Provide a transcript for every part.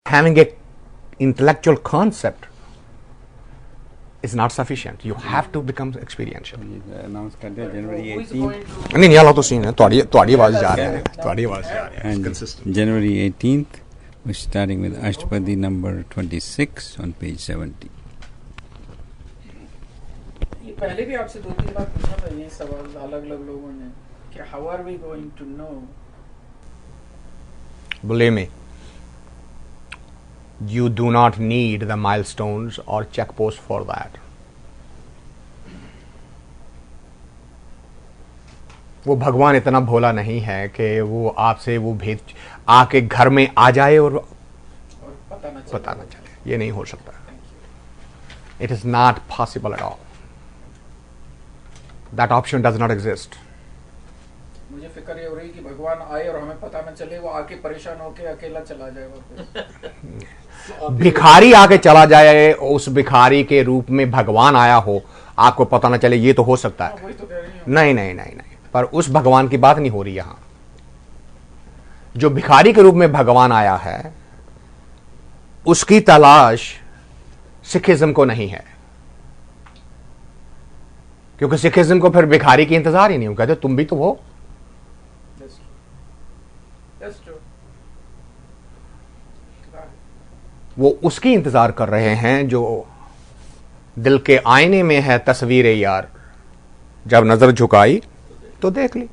having a intellectual concept is not sufficient. You have to become experiential. Announce करते हैं January Who is 18th. going to नहीं वाला तो scene है ਤੁਹਾਡੀ आवाज जा रही है ਤੁਹਾਡੀ आवाज जा रही है. And Consistent. January 18th, we're starting with Ashatpadi number 26 on page 70. ये पहले भी आपसे 2-3 बार पूछा था ये सवाल अलग-अलग लोगों ने कि how are we going to know? Believe me, you do not need the milestones or checkposts for that. वो भगवान इतना भोला नहीं है कि वो आपसे वो भेद आके घर में आ जाए और पता न चले. ये नहीं हो सकता. It is not possible at all. That option does not exist. मुझे फिक्र ये हो रही कि भगवान आए और हमें पता न चले, वो आके परेशान होके अकेला चला जाए वापस. भिखारी आके चला जाए, उस भिखारी के रूप में भगवान आया हो, आपको पता न चले, ये तो हो सकता है. वही तो कह रही हूं. नहीं, पर उस भगवान की बात नहीं हो रही यहां. जो भिखारी के रूप में भगवान आया है, उसकी तलाश सिखिज्म को नहीं है, क्योंकि सिखिज्म को फिर भिखारी की इंतजार ही नहीं. कहते तुम भी तो हो. That's true. वो उसकी इंतजार कर रहे हैं जो दिल के आईने में है तस्वीर यार. जब नजर झुकाई तो देख ली.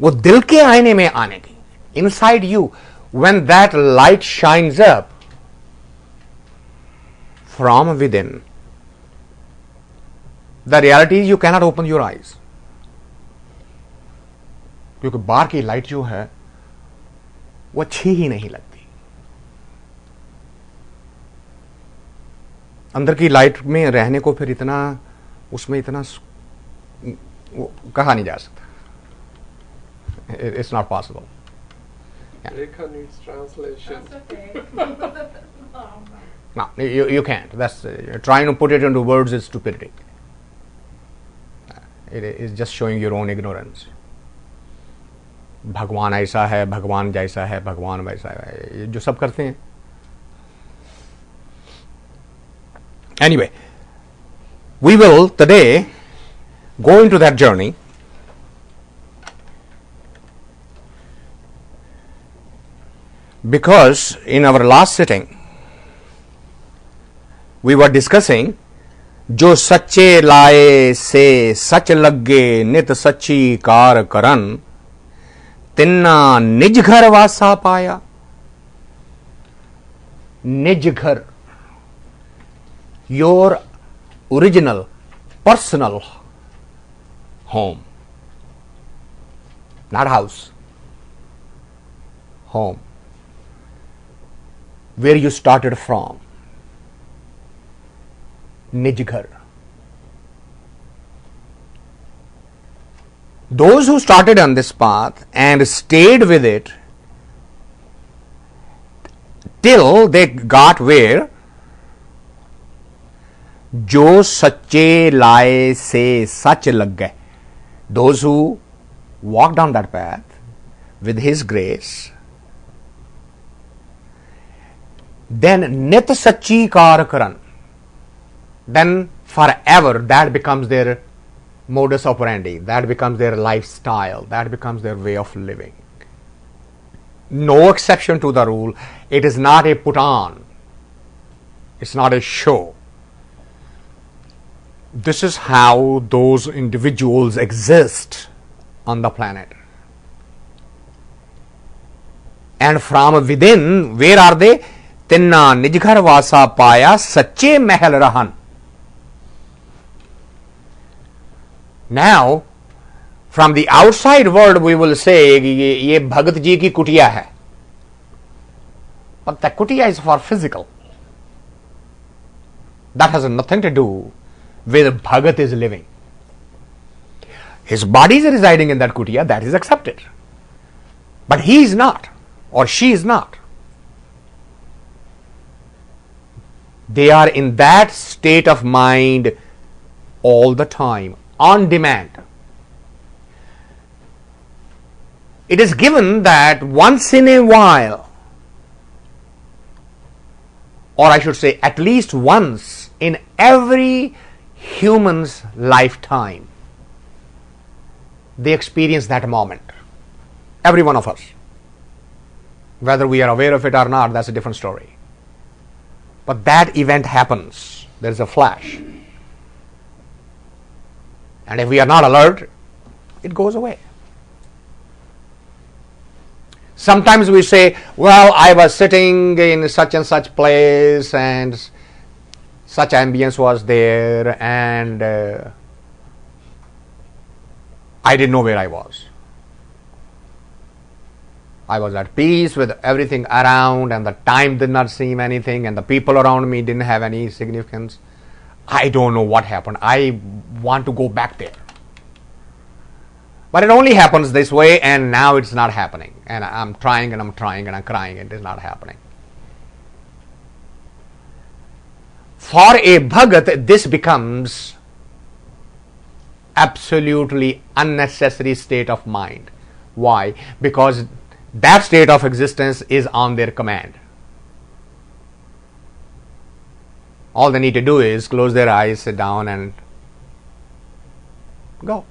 वो दिल के आईने में आने की, inside you, when that light shines up from with in, the reality is you cannot open your eyes. क्योंकि बाहर की लाइट जो है वो अच्छी ही नहीं लगती. अंदर की लाइट में रहने को फिर इतना, उसमें इतना वो कहा नहीं जा सकता. It's not possible. Rekha needs translation. That's okay. No, you can't. That's trying to put it into words is stupidity. It is just showing your own ignorance. भगवान ऐसा है, भगवान जैसा है, भगवान वैसा है, ये जो सब करते हैं. Anyway, we will today go into that journey. Because in our last sitting we were discussing जो सच्चे लाए से सच लगे नित सच्ची कार करन तिन्ना निज घर वासा पाया. निज घर, your original personal home, not house, home, where you started from. निज घर. Those who started on this path and stayed with it till they got where जो सच्चे लाए से सच लग गए. Those who walked on that path with His grace, then नित सच्ची कार करन, then forever that becomes their modus operandi, that becomes their lifestyle, that becomes their way of living. No exception to the rule. It is not a put on, it's not a show. This is how those individuals exist on the planet. And from within, where are they? तिन्ना निज घर वासा पाया सच्चे महल रहन. Now, from the outside world we will say ये भगत जी की कुटिया है. But the kutia is for physical. That has nothing to do with Bhagat is living. His body is residing in that kutia, that is accepted. But he is not, or she is not. They are in that state of mind all the time, on demand. it is given that once in a while, or I should say at least once in every human's lifetime, they experience that moment. Every one of us. Whether we are aware of it or not, that's a different story. But that event happens. There is a flash. And if we are not alert, it goes away. Sometimes we say, well, I was sitting in such and such place and such ambience was there and I didn't know where I was. I was at peace with everything around and the time did not seem anything and the people around me didn't have any significance. I don't know what happened. I want to go back there. But it only happens this way and now it's not happening. And I'm trying and I'm trying and I'm crying and it is not happening. For a Bhagat, this becomes absolutely unnecessary state of mind. Why? Because that state of existence is on their command. All they need to do is close their eyes, sit down and go.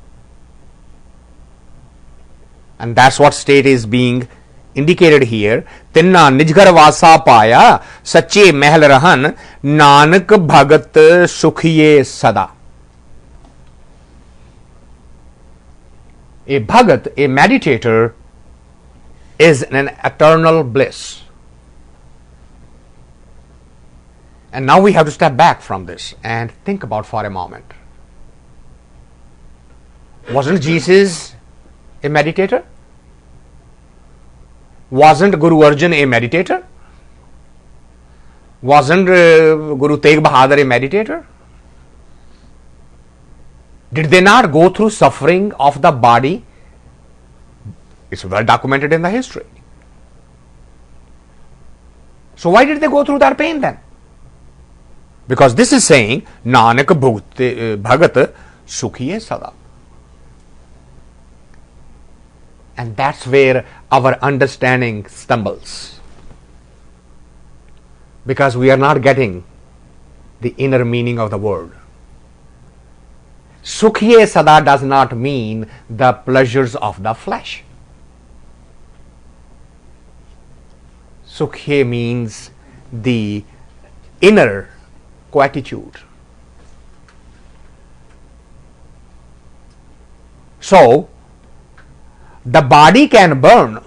And that's what state is being indicated here. Tinna nijgar vasa paya sache mahal rahan nanak bhagat sukhiye sada. A bhagat, a meditator, is an eternal bliss. And now we have to step back from this and think about for a moment. Wasn't Jesus a meditator? Wasn't Guru Arjan a meditator? Wasn't Guru Tegh Bahadur a meditator? Did they not go through suffering of the body? It's well documented in the history. So why did they go through that pain then? Because this is saying Nanak Bhagat Sukhiye Sada. And that's where our understanding stumbles. Because we are not getting the inner meaning of the word. Sukhiye Sada does not mean the pleasures of the flesh. Sukhiye means the inner quietude. So, the body can burn,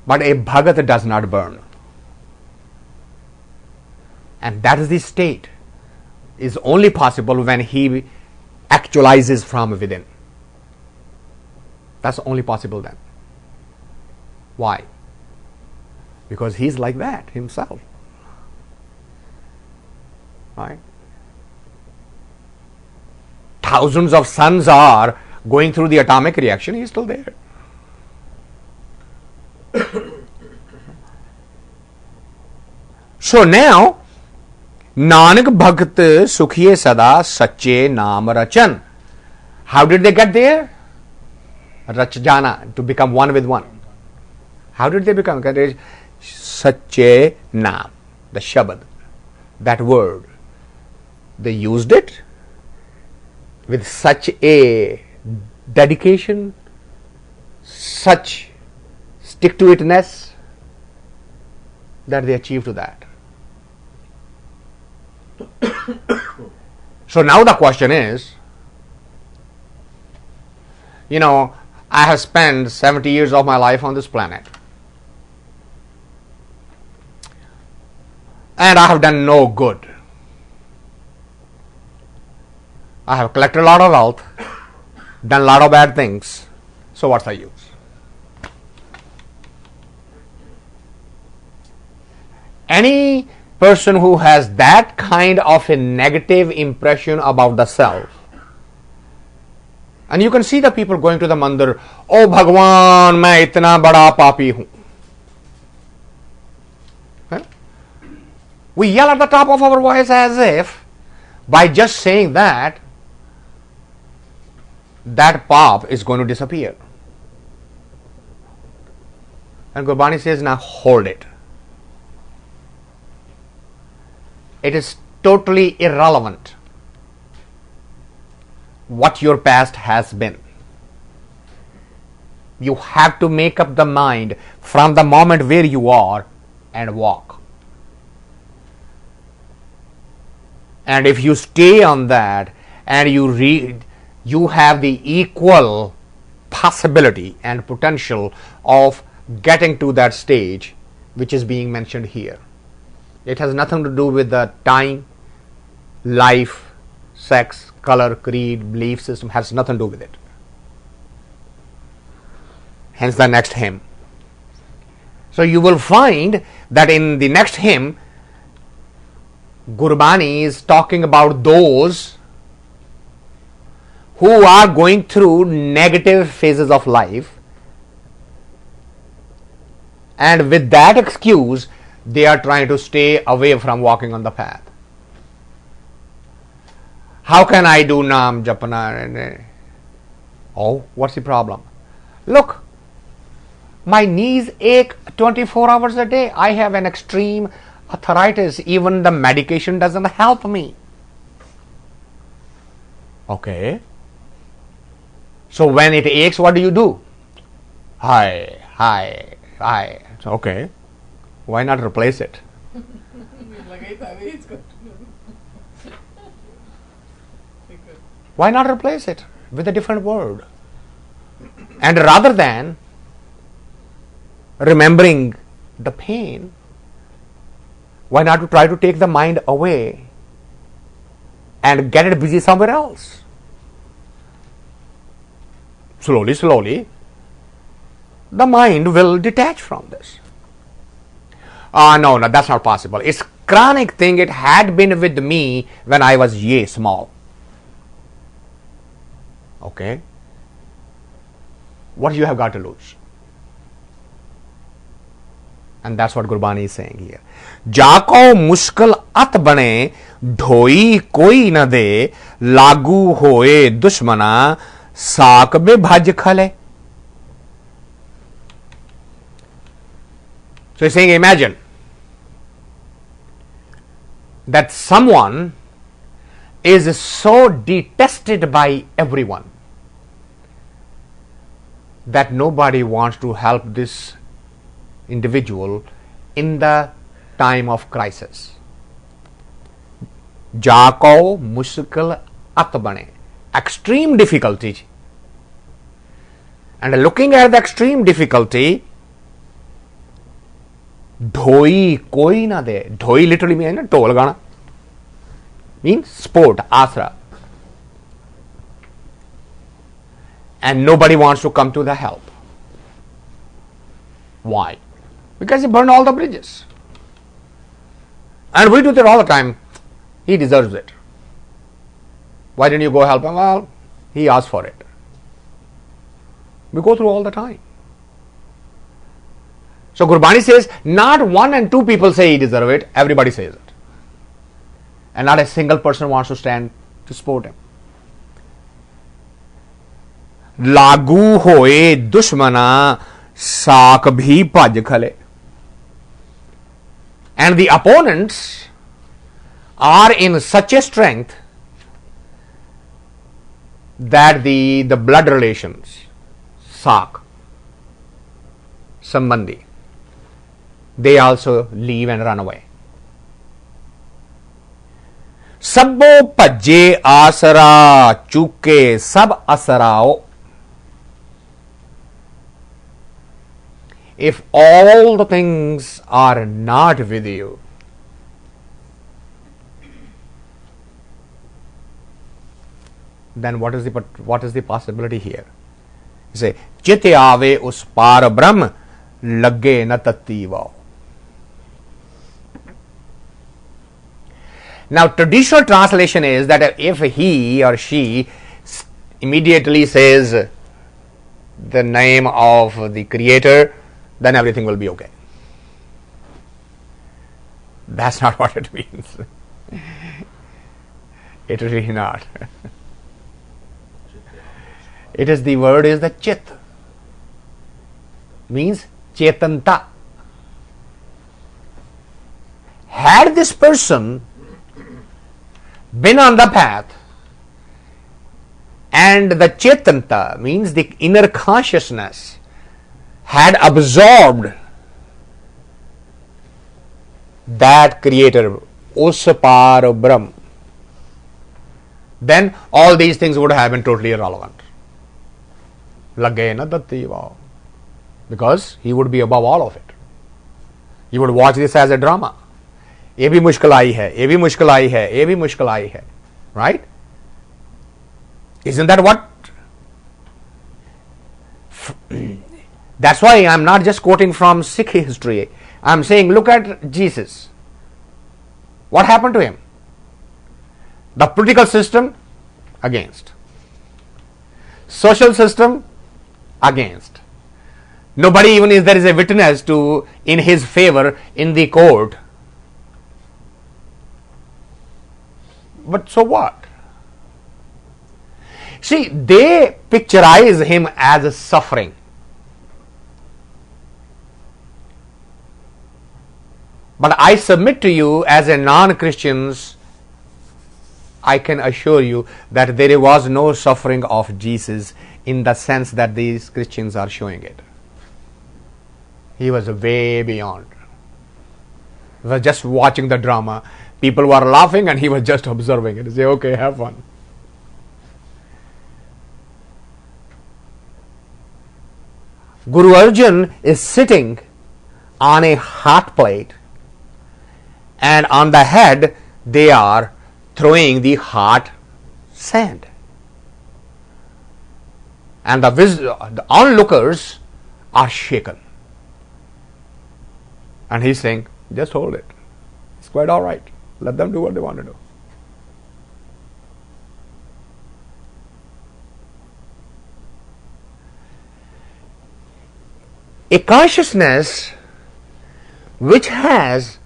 but a Bhagat does not burn. And that is the state is only possible when he actualizes from within. That's only possible then. Why? Because he's like that himself. Right? Thousands of suns are going through the atomic reaction, he's still there. So now, Nanak Bhagat Sukhiye Sada Sache Naam Rachan. How did they get there? Rachjana, to become one with one. How did they become? Sache Naam, the Shabad, that word. They used it with such a dedication, such stick-to-itness that they achieved to that. So now the question is, I have spent 70 years of my life on this planet. And I have done no good. I have collected a lot of wealth, done a lot of bad things. So what's the use? Any person who has that kind of a negative impression about the self, and you can see the people going to the mandir, oh Bhagwan, main itna bada papi hu. We yell at the top of our voice as if by just saying that that pop is going to disappear. And Gurbani says, now hold it. It is totally irrelevant what your past has been. You have to make up the mind from the moment where you are and walk. And if you stay on that and you read, you have the equal possibility and potential of getting to that stage which is being mentioned here. It has nothing to do with the time, life, sex, color, creed, belief system, has nothing to do with it. Hence the next hymn. So you will find that in the next hymn, Gurbani is talking about those who are going through negative phases of life, and with that excuse they are trying to stay away from walking on the path. How can I do Naam Japana? Oh, what's the problem? Look, my knees ache 24 hours a day. I have an extreme arthritis. Even the medication doesn't help me. Okay. So when it aches, what do? Hi. Okay. Why not replace it? Why not replace it with a different word? And rather than remembering the pain, why not to try to take the mind away and get it busy somewhere else? Slowly, the mind will detach from this. No, that's not possible. It's chronic thing. It had been with me when I was small. Okay. What you have got to lose? And that's what Gurbani is saying here. Jako mushkil at bane, dhoi koi na de, lagu hoye dushmana, saak be bhaj khale. So he's saying, imagine that someone is so detested by everyone that nobody wants to help this individual in the time of crisis. Jako mushkil at bane, extreme difficulty. And looking at the extreme difficulty, dhoi koi na de. Dhoi literally means tol gana. Means sport, asra. And nobody wants to come to the help. Why? Because he burned all the bridges. And we do that all the time. He deserves it. Why didn't you go help him? Well, he asked for it. We go through all the time. So Gurbani says, not one and two people say he deserves it, everybody says it. And not a single person wants to stand to support him. Lagu hoye dushmana, saak bhi bhaj khale. And the opponents are in such a strength that the blood relations, saak, sambandhi, they also leave and run away. Sabbo bhajje asara, chuke sab asarao. If all the things are not with you, then what is the possibility here? You say, Chite aave us par brahm, lagge na tatti vao. Now, traditional translation is that if he or she immediately says the name of the Creator, then everything will be okay. That's not what it means. It really not. It is the word is the chit, means chetanta. Had this person been on the path and the chetanta, means the inner consciousness, had absorbed that creator, Usapar Brahm, then all these things would have been totally irrelevant. Lage na datti vav. Because he would be above all of it. He would watch this as a drama. ये भी मुश्किल आई है, ये भी मुश्किल आई है, ये भी मुश्किल आई है. Right? Isn't that what? That's why I'm not just quoting from Sikh history. I'm saying, look at Jesus. What happened to him? The political system, against. Social system, against. Nobody even if there is a witness to in his favor in the court. But so what? See, they picturize him as a suffering. But I submit to you as a non-Christians, I can assure you that there was no suffering of Jesus in the sense that these Christians are showing it. He was way beyond. He was just watching the drama. People were laughing and he was just observing it. He say, okay, have fun. Guru Arjan is sitting on a hot plate, and on the head they are throwing the hot sand. And the onlookers are shaken. And he's saying, just hold it. It's quite all right. Let them do what they want to do. A consciousness which has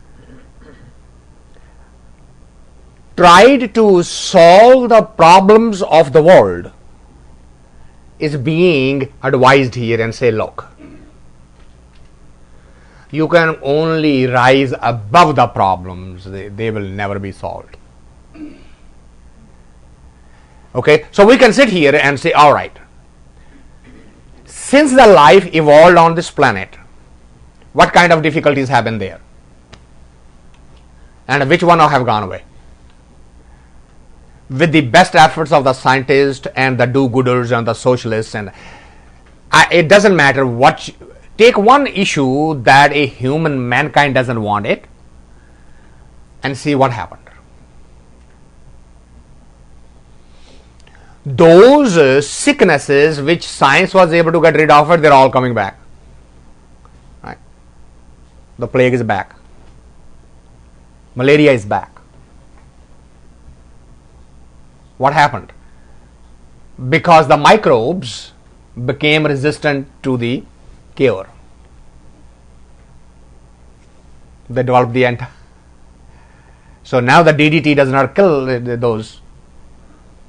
tried to solve the problems of the world is being advised here and say, look, you can only rise above the problems. They will never be solved. Okay, so we can sit here and say, all right, since the life evolved on this planet, what kind of difficulties have been there? And which one have gone away? With the best efforts of the scientists and the do-gooders and the socialists, and it doesn't matter what. Take one issue that a human mankind doesn't want it and see what happened. Those sicknesses which science was able to get rid of it, they're all coming back. Right? The plague is back. Malaria is back. What happened? Because the microbes became resistant to the cure. They developed the anti. So now the DDT does not kill those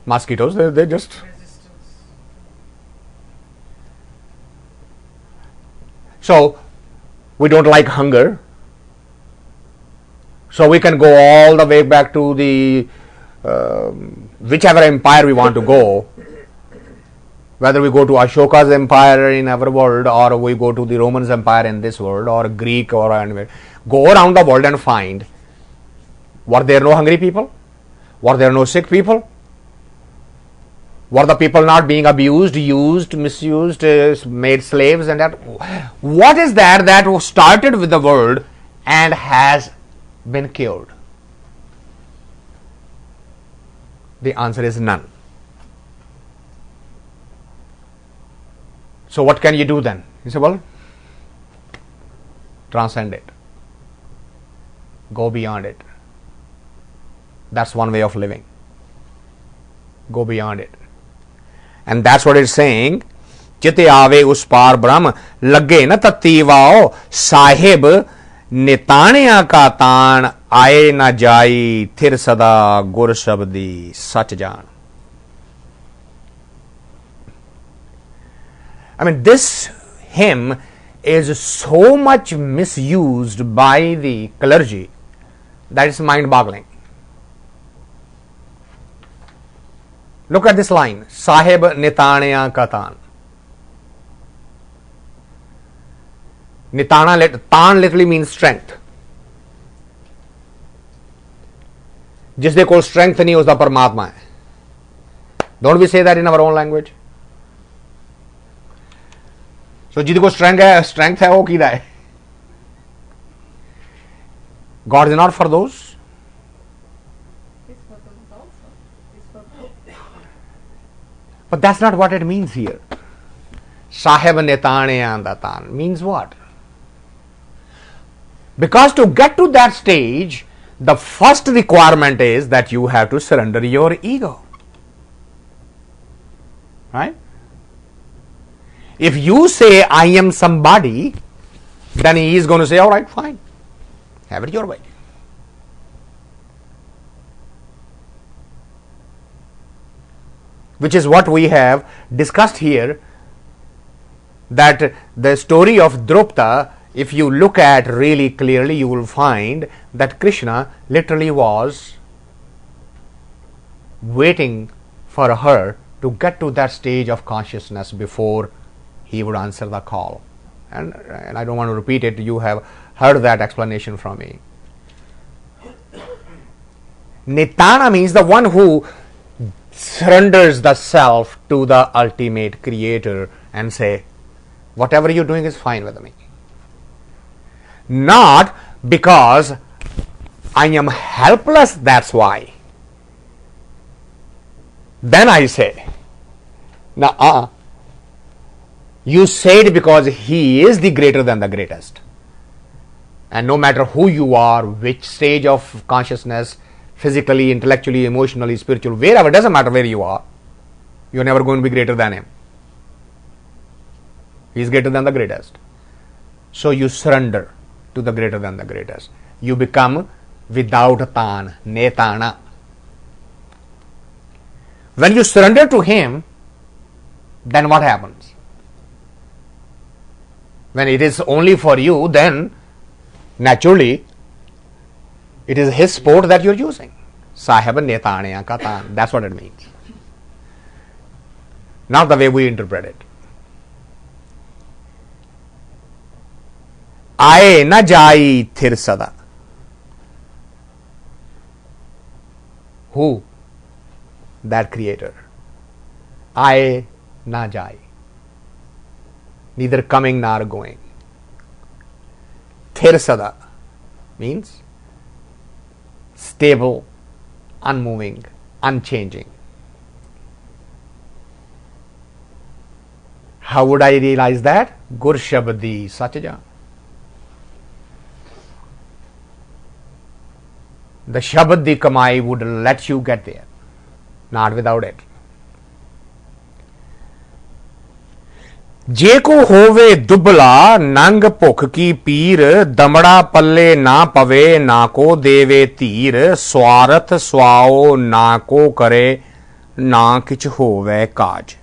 mosquitoes. They just. So we don't like hunger. So we can go all the way back to the whichever empire we want to go. Whether we go to Ashoka's empire in our world, or we go to the Romans empire in this world, or Greek, or anywhere, go around the world and find, were there no hungry people? Were there no sick people? Were the people not being abused, used, misused, made slaves, and that? What is that started with the world and has been cured? The answer is none. So what can you do then? You say, well, transcend it. Go beyond it. That's one way of living. Go beyond it. And that's what it's saying. Chite aave us par brahm lage na tatti vao sahib nitaniya ka taan aaye na jai thir sada gur shabdi sach jaan. I mean, this hymn is so much misused by the clergy that it's mind-boggling. Look at this line, Sahib Nitanya Katan. Nitana, Tan literally means strength. जिसदे कोल strength नहीं उसदा परमात्मा है. Don't we say that in our own language? So जिसदे कोल strength है वो किदा है? God is not for those. But that's not what it means here. Sahib Netane Andatan means what? Because to get to that stage, the first requirement is that you have to surrender your ego. Right? If you say, I am somebody, then he is going to say, all right, fine. Have it your way. Which is what we have discussed here, that the story of Draupadi, if you look at really clearly, you will find that Krishna literally was waiting for her to get to that stage of consciousness before he would answer the call. And I don't want to repeat it, you have heard that explanation from me. Nitana means the one who surrenders the self to the ultimate creator and say, whatever you're doing is fine with me. Not because I am helpless, that's why. Then I say, no, you say it because he is the greater than the greatest. And no matter who you are, which stage of consciousness, physically, intellectually, emotionally, spiritual, wherever, doesn't matter where you are, you're never going to be greater than him. He is greater than the greatest. So you surrender to the greater than the greatest. You become without tan, netana. When you surrender to him, then what happens? When it is only for you, then naturally it is his sport that you're using. Sahib netanya katan. That's what it means. Not the way we interpret it. Aaye na jai thir sada. Who? That creator. Aaye na jai. Neither coming nor going. Thir sada means stable, unmoving, unchanging. How would I realize that? Gur Shabdi Satja. The Shabdi Kamai would let you get there, not without it. जे को होवे दुबला नंग भुख की पीर दमड़ा पल्ले ना पवे ना को देवे तीर स्वार्थ स्वाओ ना को करे ना किछ होवे काज.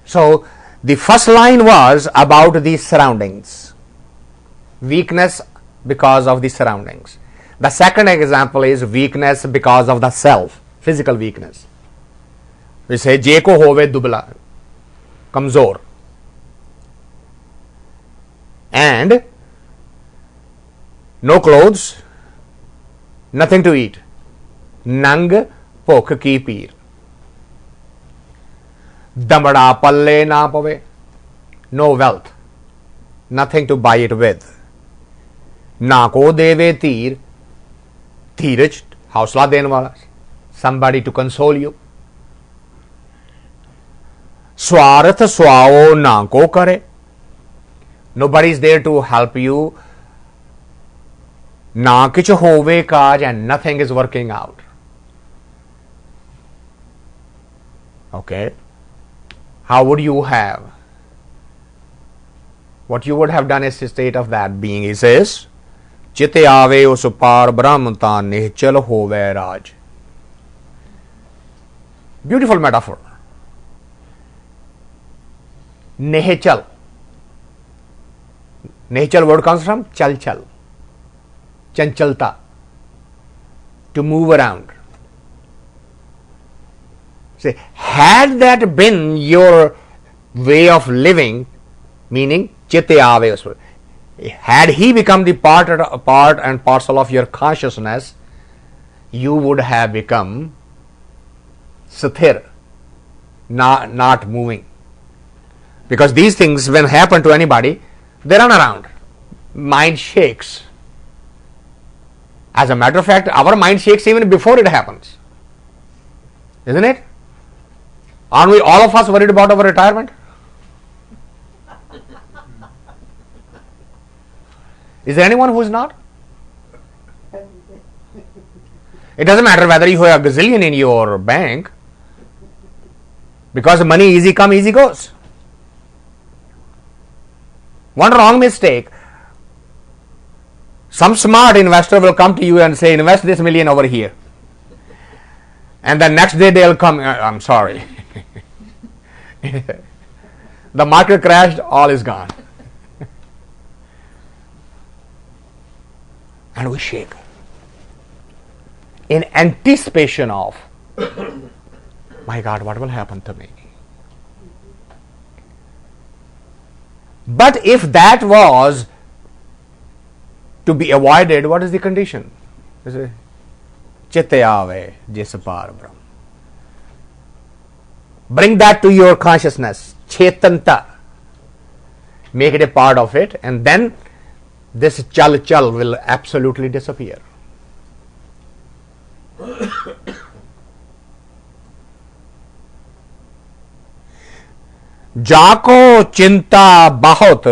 So the first line was about the surroundings, weakness because of the surroundings. The second example is weakness because of the self, physical weakness. We say जे को होवे दुबला, कमजोर, and no clothes, nothing to eat, नंग भुख की पीर, दमड़ा पल्ले ना पवे, no wealth, nothing to buy it with, ना को देवे तीर, धीरज, हौसला देने वाला, somebody to console you. स्वार्थ स्वाओ ना को करे, nobody is there to help you, ना किछ होवे काज, and nothing is working out. Okay, how would you have? What you would have done is the state of that being. He says, चिते आवे उस पार ब्रह्म ता निश्चल होवे राज. Beautiful metaphor. Nehechal. Nehechal word comes from chal chal. Chanchalta. To move around. Say, had that been your way of living, meaning chitte ave, had he become the part and parcel of your consciousness, you would have become sathir, not moving. Because these things, when happen to anybody, they run around. Mind shakes. As a matter of fact, our mind shakes even before it happens. Isn't it? Aren't we all of us worried about our retirement? Is there anyone who is not? It doesn't matter whether you have a gazillion in your bank, because money easy come, easy goes. One wrong mistake, some smart investor will come to you and say, invest this million over here. And the next day they'll come, I'm sorry. The market crashed, all is gone. And we shake in anticipation of, my God, what will happen to me? But if that was to be avoided, what is the condition? Chitte ave jesapar brahm. Bring that to your consciousness, chetanta. Make it a part of it, and then this chal chal will absolutely disappear. जाको चिंता बहुत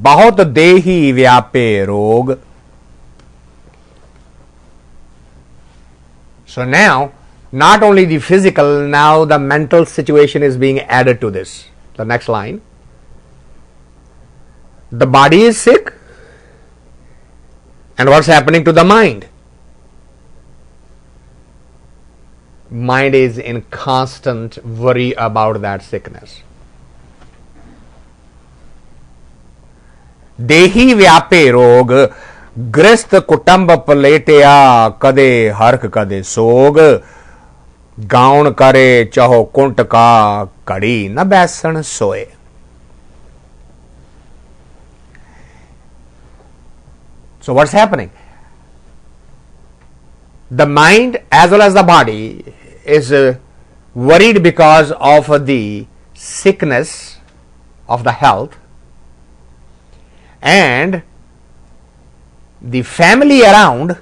बहुत देही व्यापे रोग. So now, not only the physical, now the mental situation is being added to this. The next line. The body is sick, and what's happening to the mind? Mind is in constant worry about that sickness. देही व्यापे रोग ग्रस्त कुटुंब पलेटिया कदे हर्क कदे सोग gown करे चहो कुंट का कड़ी न बैसन सोए. So what's happening? The mind as well as the body is worried because of the sickness of the health, and the family around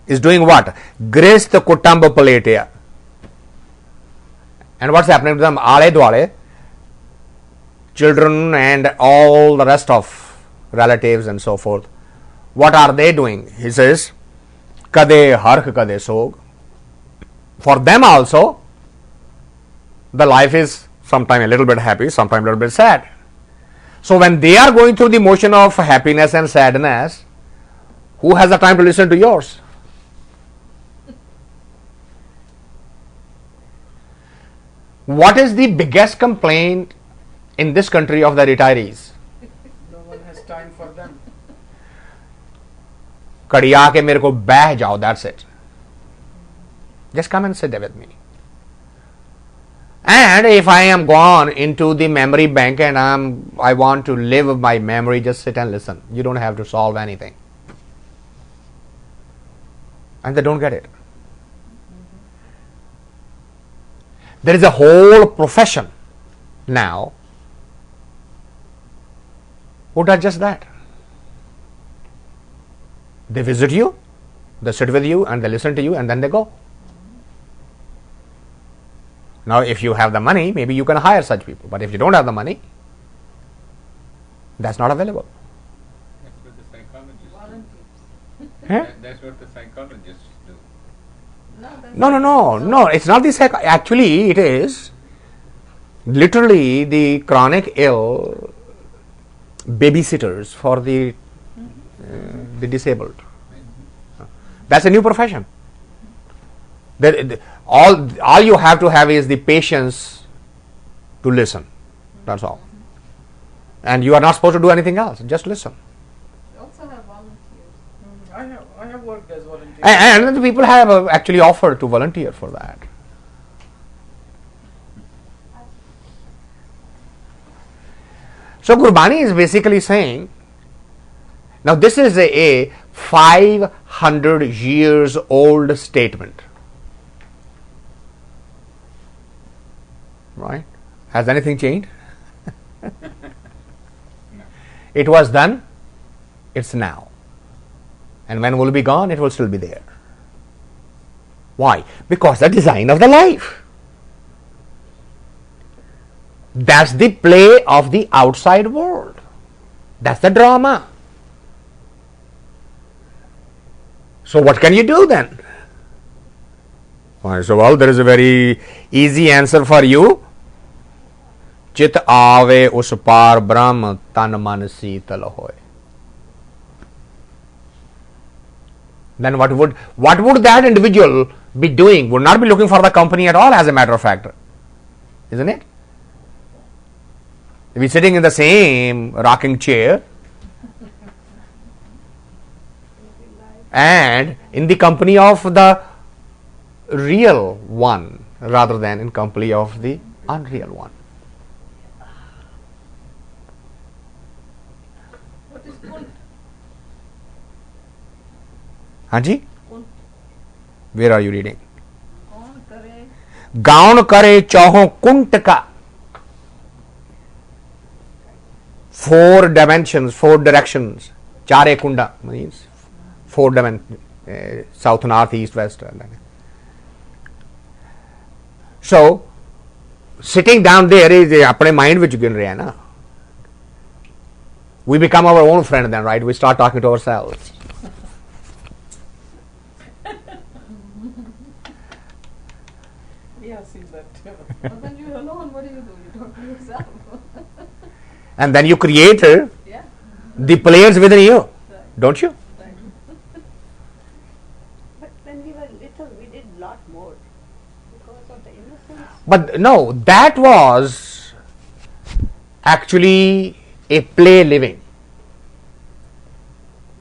is doing what? Grist kutamba paletia. And what's happening to them? Ale dwale, children and all the rest of relatives and so forth. What are they doing? He says, kade hark kade sog. For them also, the life is sometimes a little bit happy, sometimes a little bit sad. So when they are going through the motion of happiness and sadness, who has the time to listen to yours? What is the biggest complaint in this country of the retirees? No one has time for them. Kadiya ke mere ko beh jao, that's it. Just come and sit there with me. And if I am gone into the memory bank and I want to live my memory, just sit and listen. You don't have to solve anything. And they don't get it. There is a whole profession now who does just that. They visit you, they sit with you, and they listen to you, and then they go. Now, if you have the money, maybe you can hire such people. But if you don't have the money, that's not available. That's what the psychologists do. Huh? That's what the psychologists do. No. It's not the actually, it is literally the chronic ill babysitters for the disabled. That's a new profession. all you have to have is the patience to listen. That's all. And you are not supposed to do anything else. Just listen. We also have volunteers. I have worked as volunteer. And the people have actually offered to volunteer for that. So Gurbani is basically saying, now this is a 500 years old statement. Right? Has anything changed? It was then, it's now. And when it will be gone, it will still be there. Why? Because the design of the life. That's the play of the outside world. That's the drama. So what can you do then? So well, there is a very easy answer for you. Chit aave us par brahm tan man siital hoy. Then what would that individual be doing? Would not be looking for the company at all, as a matter of fact. Isn't it? If he's sitting in the same rocking chair and in the company of the real one rather than in company of the unreal one. What is kunt? Hanji? Kunt. Where are you reading? Kaun kare? Gaun kare chaho kunt ka. 4 dimensions, 4 directions. Chare kunda means 4 dimensions. South, north, east, west. So, sitting down there is apne mind which gin raha hai na. We become our own friend then, right? We start talking to ourselves. We have seen that too. But when you're alone, what do? You talk to yourself. And then you create Yeah. the players within you, Right. don't you? Right. But when we were little, we did a lot more because of the innocence. But no, that was actually a play living,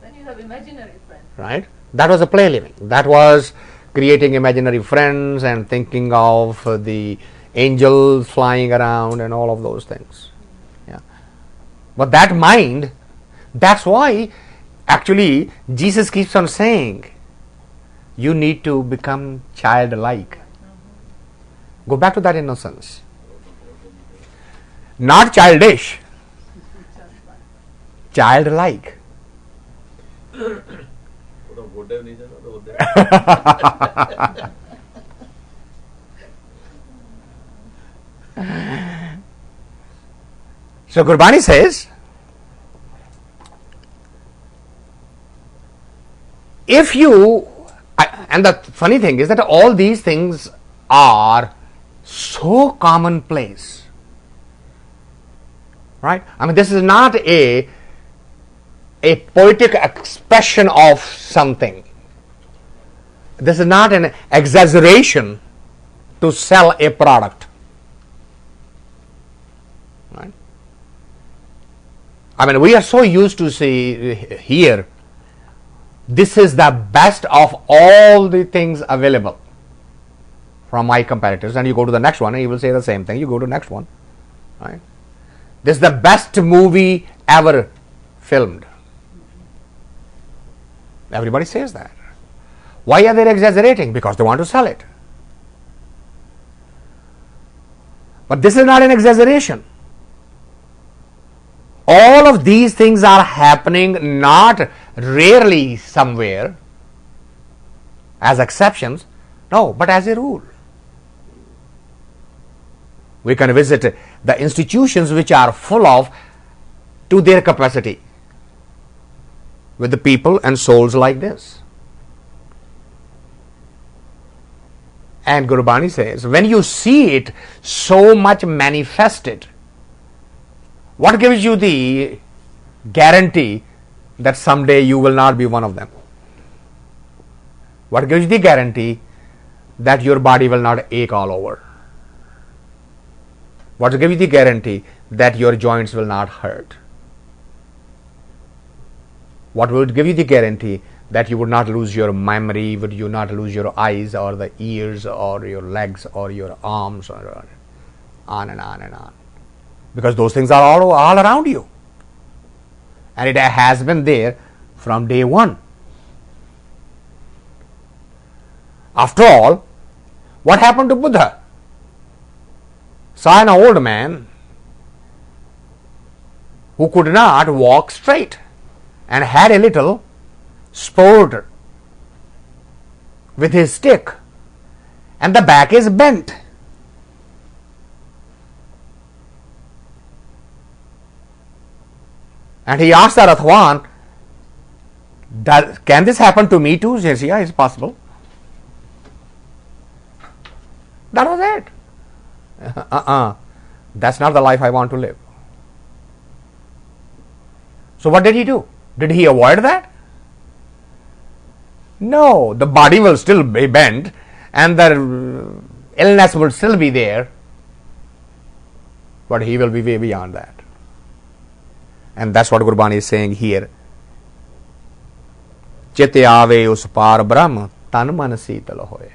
Then you have imaginary friends. right? That was a play living. That was creating imaginary friends and thinking of the angels flying around and all of those things. Yeah. But that mind, that's why actually Jesus keeps on saying, you need to become childlike. Go back to that innocence. Not childish, childlike. So Gurbani says, if you, and the funny thing is that all these things are so commonplace, right? I mean, this is not a poetic expression of something. This is not an exaggeration to sell a product. Right? I mean, we are so used to see here, this is the best of all the things available from my competitors, and you go to the next one and you will say the same thing. You go to the next one, right? This is the best movie ever filmed. Everybody says that. Why are they exaggerating? Because they want to sell it. But this is not an exaggeration. All of these things are happening not rarely somewhere as exceptions, no, but as a rule. We can visit the institutions which are full of, to their capacity, with the people and souls like this. And Gurbani says, when you see it so much manifested, what gives you the guarantee that someday you will not be one of them? What gives you the guarantee that your body will not ache all over? What will give you the guarantee that your joints will not hurt? What will give you the guarantee that you would not lose your memory, would you not lose your eyes or the ears or your legs or your arms, or on and on and on? Because those things are all around you. And it has been there from day one. After all, what happened to Buddha? Saw an old man who could not walk straight and had a little sport with his stick, and the back is bent. And he asked the Rathwan, can this happen to me too? He says, yeah, it's possible. That was it. That's not the life I want to live. So what did he do? Did he avoid that? No, the body will still be bent and the illness will still be there, but he will be way beyond that. And that's what Gurbani is saying here. Chitte aave us par brahm tan man seetal hoye.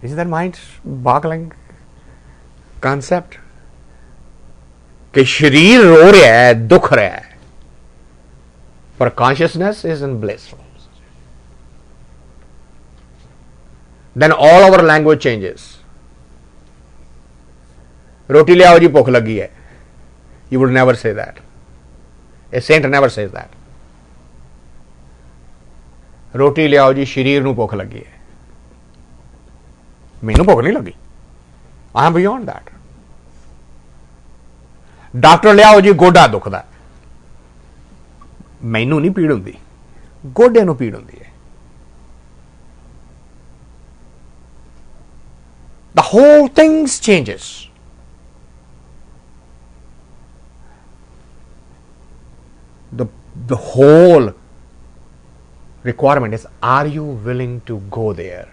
Isn't that mind-boggling concept? कि शरीर रो रहा है, दुख रहा है, पर consciousness is in bliss. Then all our language changes. रोटी ले आओ जी, भूख लगी है. You would never say that. A saint never says that. रोटी ले आओ जी, शरीर ਨੂੰ ਭੁੱਖ ਲੱਗੀ ਹੈ. ਮੈਨੂੰ ਭੁੱਖ ਨਹੀਂ ਲੱਗੀ. I am beyond that. Doctor ਲਿਆਓ ਜੀ, ਗੋਡਾ ਦੁਖਦਾ, ਮੈਨੂੰ ਨਹੀਂ ਪੀੜ ਹੁੰਦੀ, ਗੋਡੇ ਨੂੰ ਪੀੜ ਹੁੰਦੀ ਹੈ. The whole thing changes. The whole requirement is, are you willing to go there?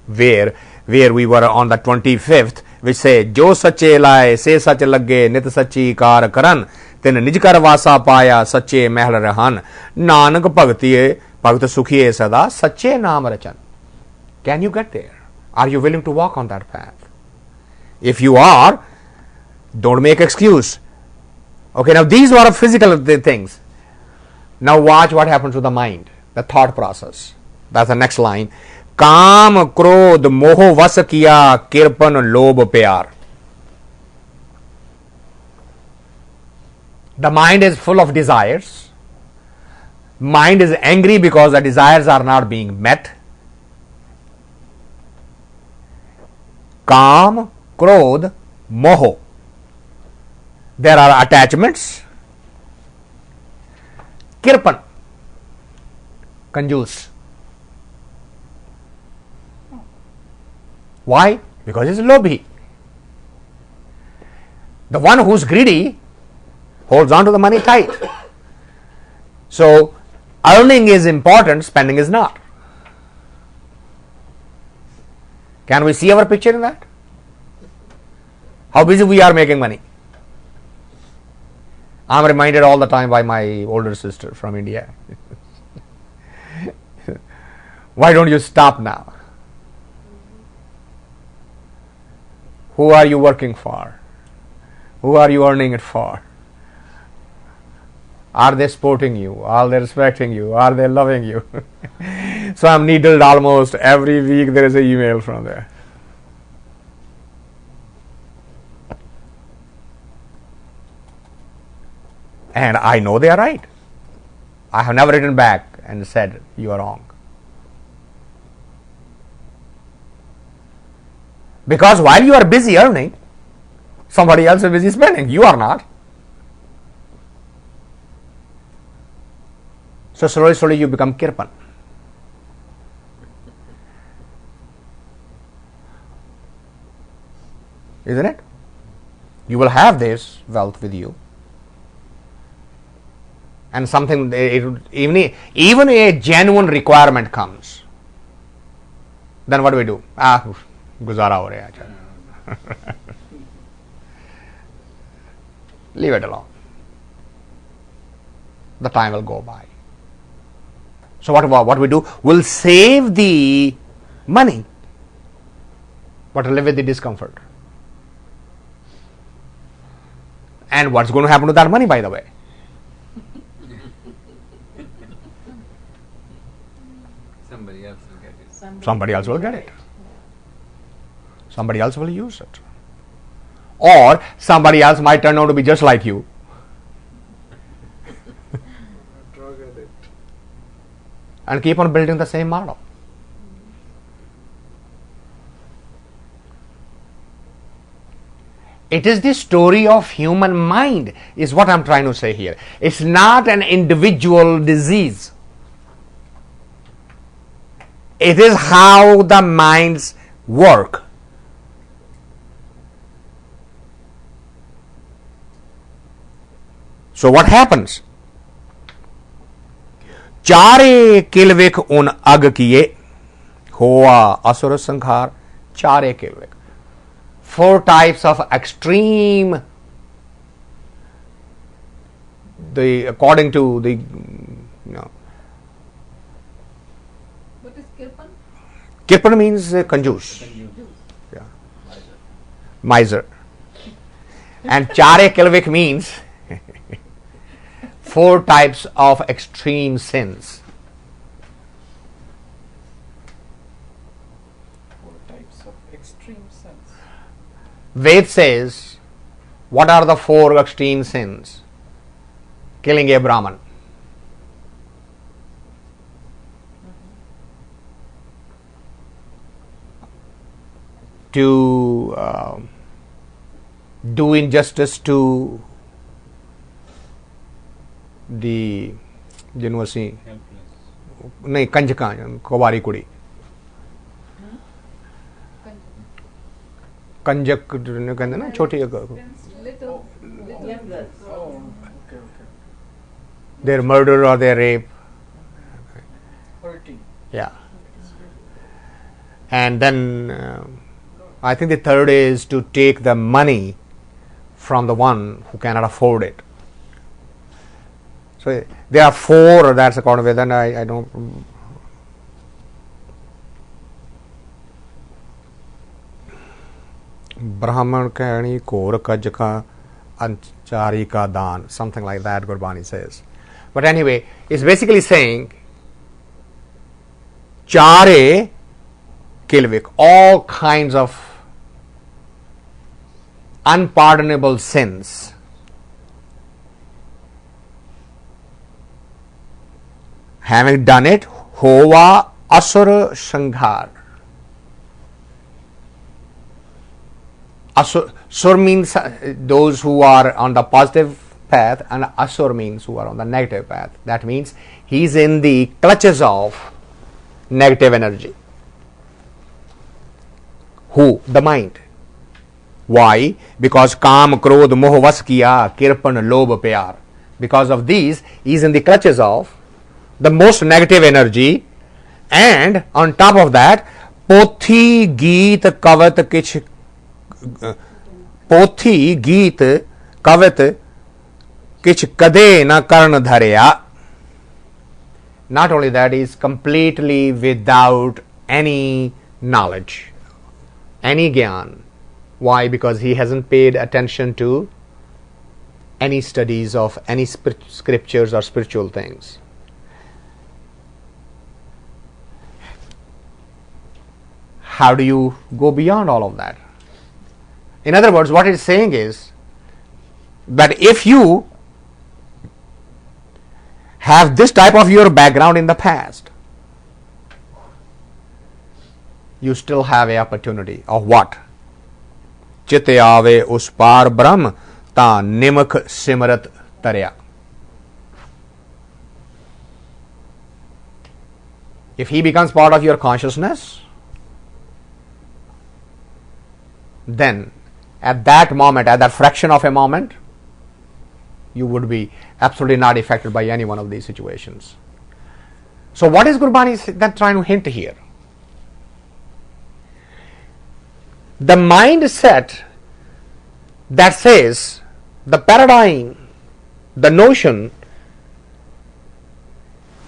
Where we were on the 25th, which say, Jo sache laye se sach lage nit sachi kar karan tin nij kar vasa paya sache mahal rahan nanak bhagti bhagat sukhiye sada sache naam rachan. Can you get there? Are you willing to walk on that path? If you are, don't make excuse. Okay, now these were physical things. Now watch what happens to the mind, the thought process. That's the next line. काम क्रोध मोह वश किया किरपन लोभ प्यार. The mind is full of desires. Mind is angry because the desires are not being met. Kam, krodh, moho. There are attachments. Kirpan, conjuice. Why? Because it's lobhi. The one who's greedy holds on to the money tight. So, earning is important, spending is not. Can we see our picture in that? How busy we are making money. I am reminded all the time by my older sister from India. Why don't you stop now? Who are you working for? Who are you earning it for? Are they supporting you? Are they respecting you? Are they loving you? So I'm needled almost every week. There is an email from there. And I know they are right. I have never written back and said you are wrong. Because while you are busy earning, somebody else is busy spending. You are not. So slowly you become kirpan. Isn't it? You will have this wealth with you. And something, even a genuine requirement comes. then what do we do? Guzara ho raha hai. Leave it alone. The time will go by. So what we do? We'll save the money, but live with the discomfort. And what's going to happen to that money, by the way? Somebody else will get it. Somebody else will get it. Somebody else will use it. Or somebody else might turn out to be just like you. Drug addict. And keep on building the same model. It is the story of human mind, is what I'm trying to say here. It's not an individual disease. It is how the minds work. So what happens? चारे किलविक उन अग किए होआ असुर संहार. चारे किलविक. 4 types of extreme, according to the, What is kirpan? Kirpan means conjuice. Yeah. Miser. And Chare Kilvik means 4 types of extreme sins. 4 types of extreme sins. Ved says, what are the 4 extreme sins? Killing a Brahman. To do injustice to the university, nahi Kanjaka, Kawari Kudi. Kanjak कहते ना छोटी Little. Oh, okay. their murder or their rape. Hurting. Yeah. And then I think the third is to take the money from the one who cannot afford it. So there are 4, that's according to Vedan. I don't. Brahman Kani Kor Kajaka Anchari Ka Dan, something like that Gurbani says. But anyway, it's basically saying Chare Kilvik, all kinds of unpardonable sins. Having done it, Hova Asura Shanghar. Sur means those who are on the positive path, and Asur means who are on the negative path. That means he is in the clutches of negative energy. Who? The mind. Why? Because Kam, Krodh, Moh, Vas kiya, Kirpan, Lobh, Pyar. Because of these, he is in the clutches of the most negative energy, and on top of that, Pothi, Geet, Kavat, Kich, Pothi, Geet, Kavat, Kich Kade na Karn Dharya. Not only that, he is completely without any knowledge, any gyan. Why? Because he hasn't paid attention to any studies of any scriptures or spiritual things. How do you go beyond all of that? In other words, what it's saying is that if you have this type of your background in the past, you still have an opportunity of what? Chitte aave us par brahm ta nimakh simrat tarya. If he becomes part of your consciousness, then at that moment, at that fraction of a moment, you would be absolutely not affected by any one of these situations. So what is Gurbani then trying to hint here? the mindset that says, the paradigm, the notion,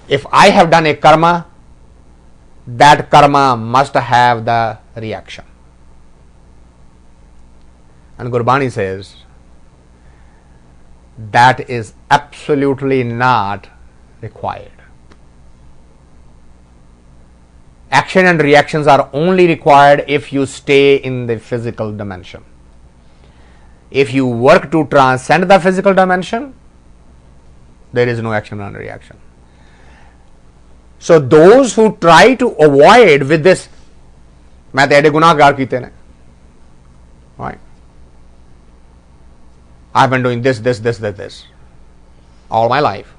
if I have done a karma, that karma must have the reaction. And Gurbani says, that is absolutely not required. Action and reactions are only required if you stay in the physical dimension. If you work to transcend the physical dimension, there is no action and reaction. So those who try to avoid with this, मैं तो एडे गुनाहगार कीते ने, right? I've been doing this all my life.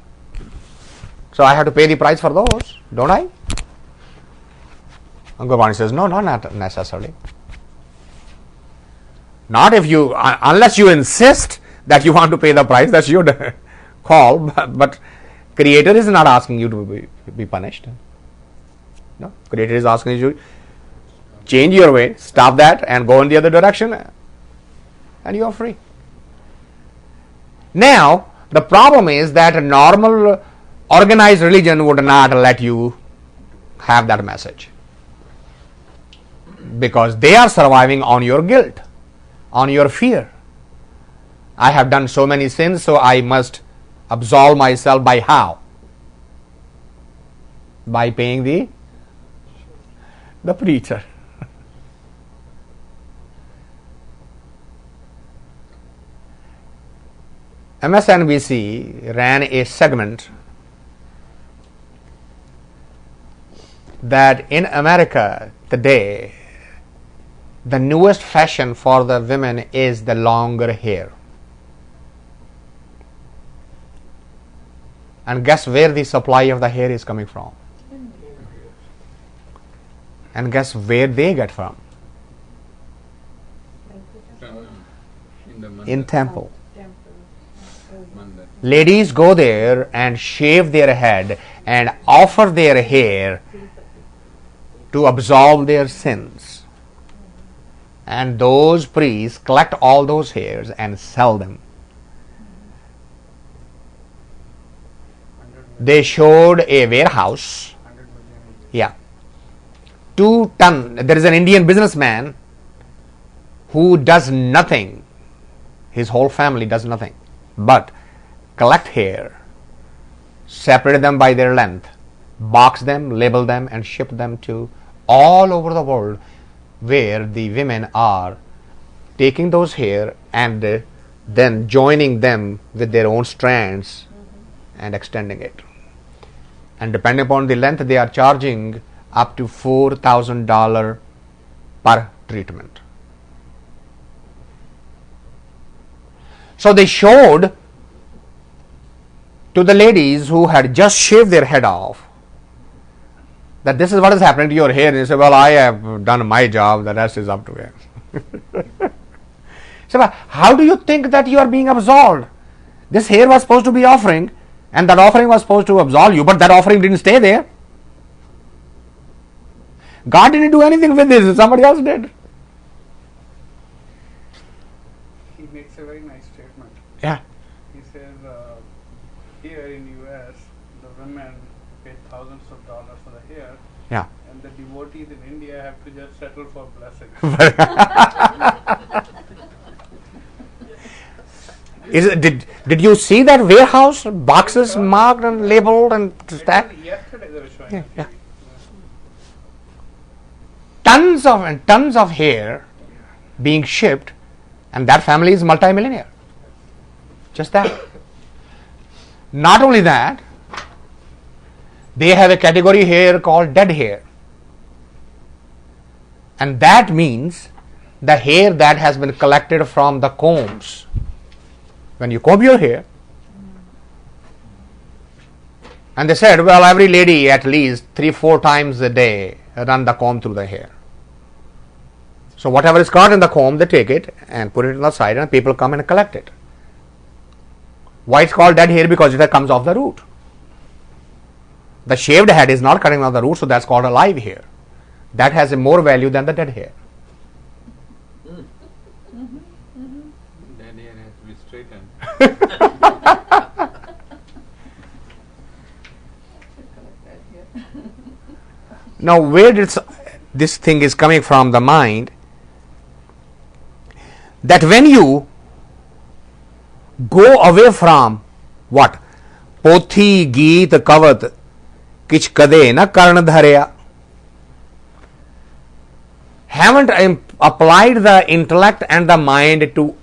So I have to pay the price for those, don't I? And Gopani says, no, not necessarily. Not if you, unless you insist that you want to pay the price, that's your call. But Creator is not asking you to be punished. No, Creator is asking you to change your way, stop that, and go in the other direction, and you are free. Now, the problem is that a normal organized religion would not let you have that message, because they are surviving on your guilt, on your fear. I have done so many sins, so I must absolve myself by how? By paying the preacher. MSNBC ran a segment that in America today, the newest fashion for the women is the longer hair. And guess where the supply of the hair is coming from? And guess where they get from? In temple. Ladies go there and shave their head and offer their hair to absolve their sins. And those priests collect all those hairs and sell them. They showed a warehouse. Yeah. 2 tons. There is an Indian businessman who does nothing. His whole family does nothing but collect hair, separate them by their length, box them, label them, and ship them to all over the world, where the women are taking those hair and then joining them with their own strands and extending it. And depending upon the length, they are charging up to $4,000 per treatment. So they showed to the ladies who had just shaved their head off that this is what is happening to your hair. And you say, well, I have done my job, the rest is up to you. So how do you think that you are being absolved? This hair was supposed to be offering, and that offering was supposed to absolve you, but that offering didn't stay there. God didn't do anything with this, somebody else did. He makes a very nice statement. Yeah. He says, here in US, the women pay thousands of dollars for the hair, Yeah. and the devotees in India have to just settle for blessings. Did you see that warehouse? Boxes marked and labeled and stacked? Yesterday they were showing Yeah, it. yeah. Tons of and tons of hair being shipped, and that family is multi-millionaire. Just that. Not only that, they have a category here called dead hair. And that means the hair that has been collected from the combs. When you comb your hair, and they said, well, every lady at least 3-4 times a day run the comb through the hair. So whatever is caught in the comb, they take it and put it on the side, and people come and collect it. Why it's called dead hair? Because it comes off the root. The shaved head is not cutting off the root, so that's called a live hair. That has a more value than the dead hair. That ear has to be straightened. Now, where did this thing is coming from the mind? That when you go away from what? Pothi, Geet, Kavat, Kich Kade na Karna Dharya. Haven't applied the intellect and the mind to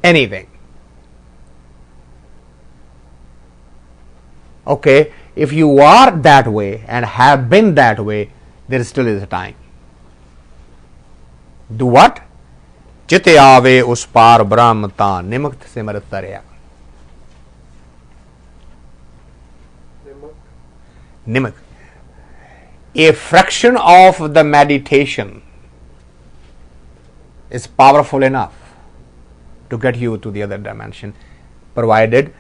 anything. Okay, if you are that way and have been that way, there still is a time. Do what? Chite aave us par brahm ta nimakt simrat tarya. Nimak. A fraction of the meditation is powerful enough to get you to the other dimension, provided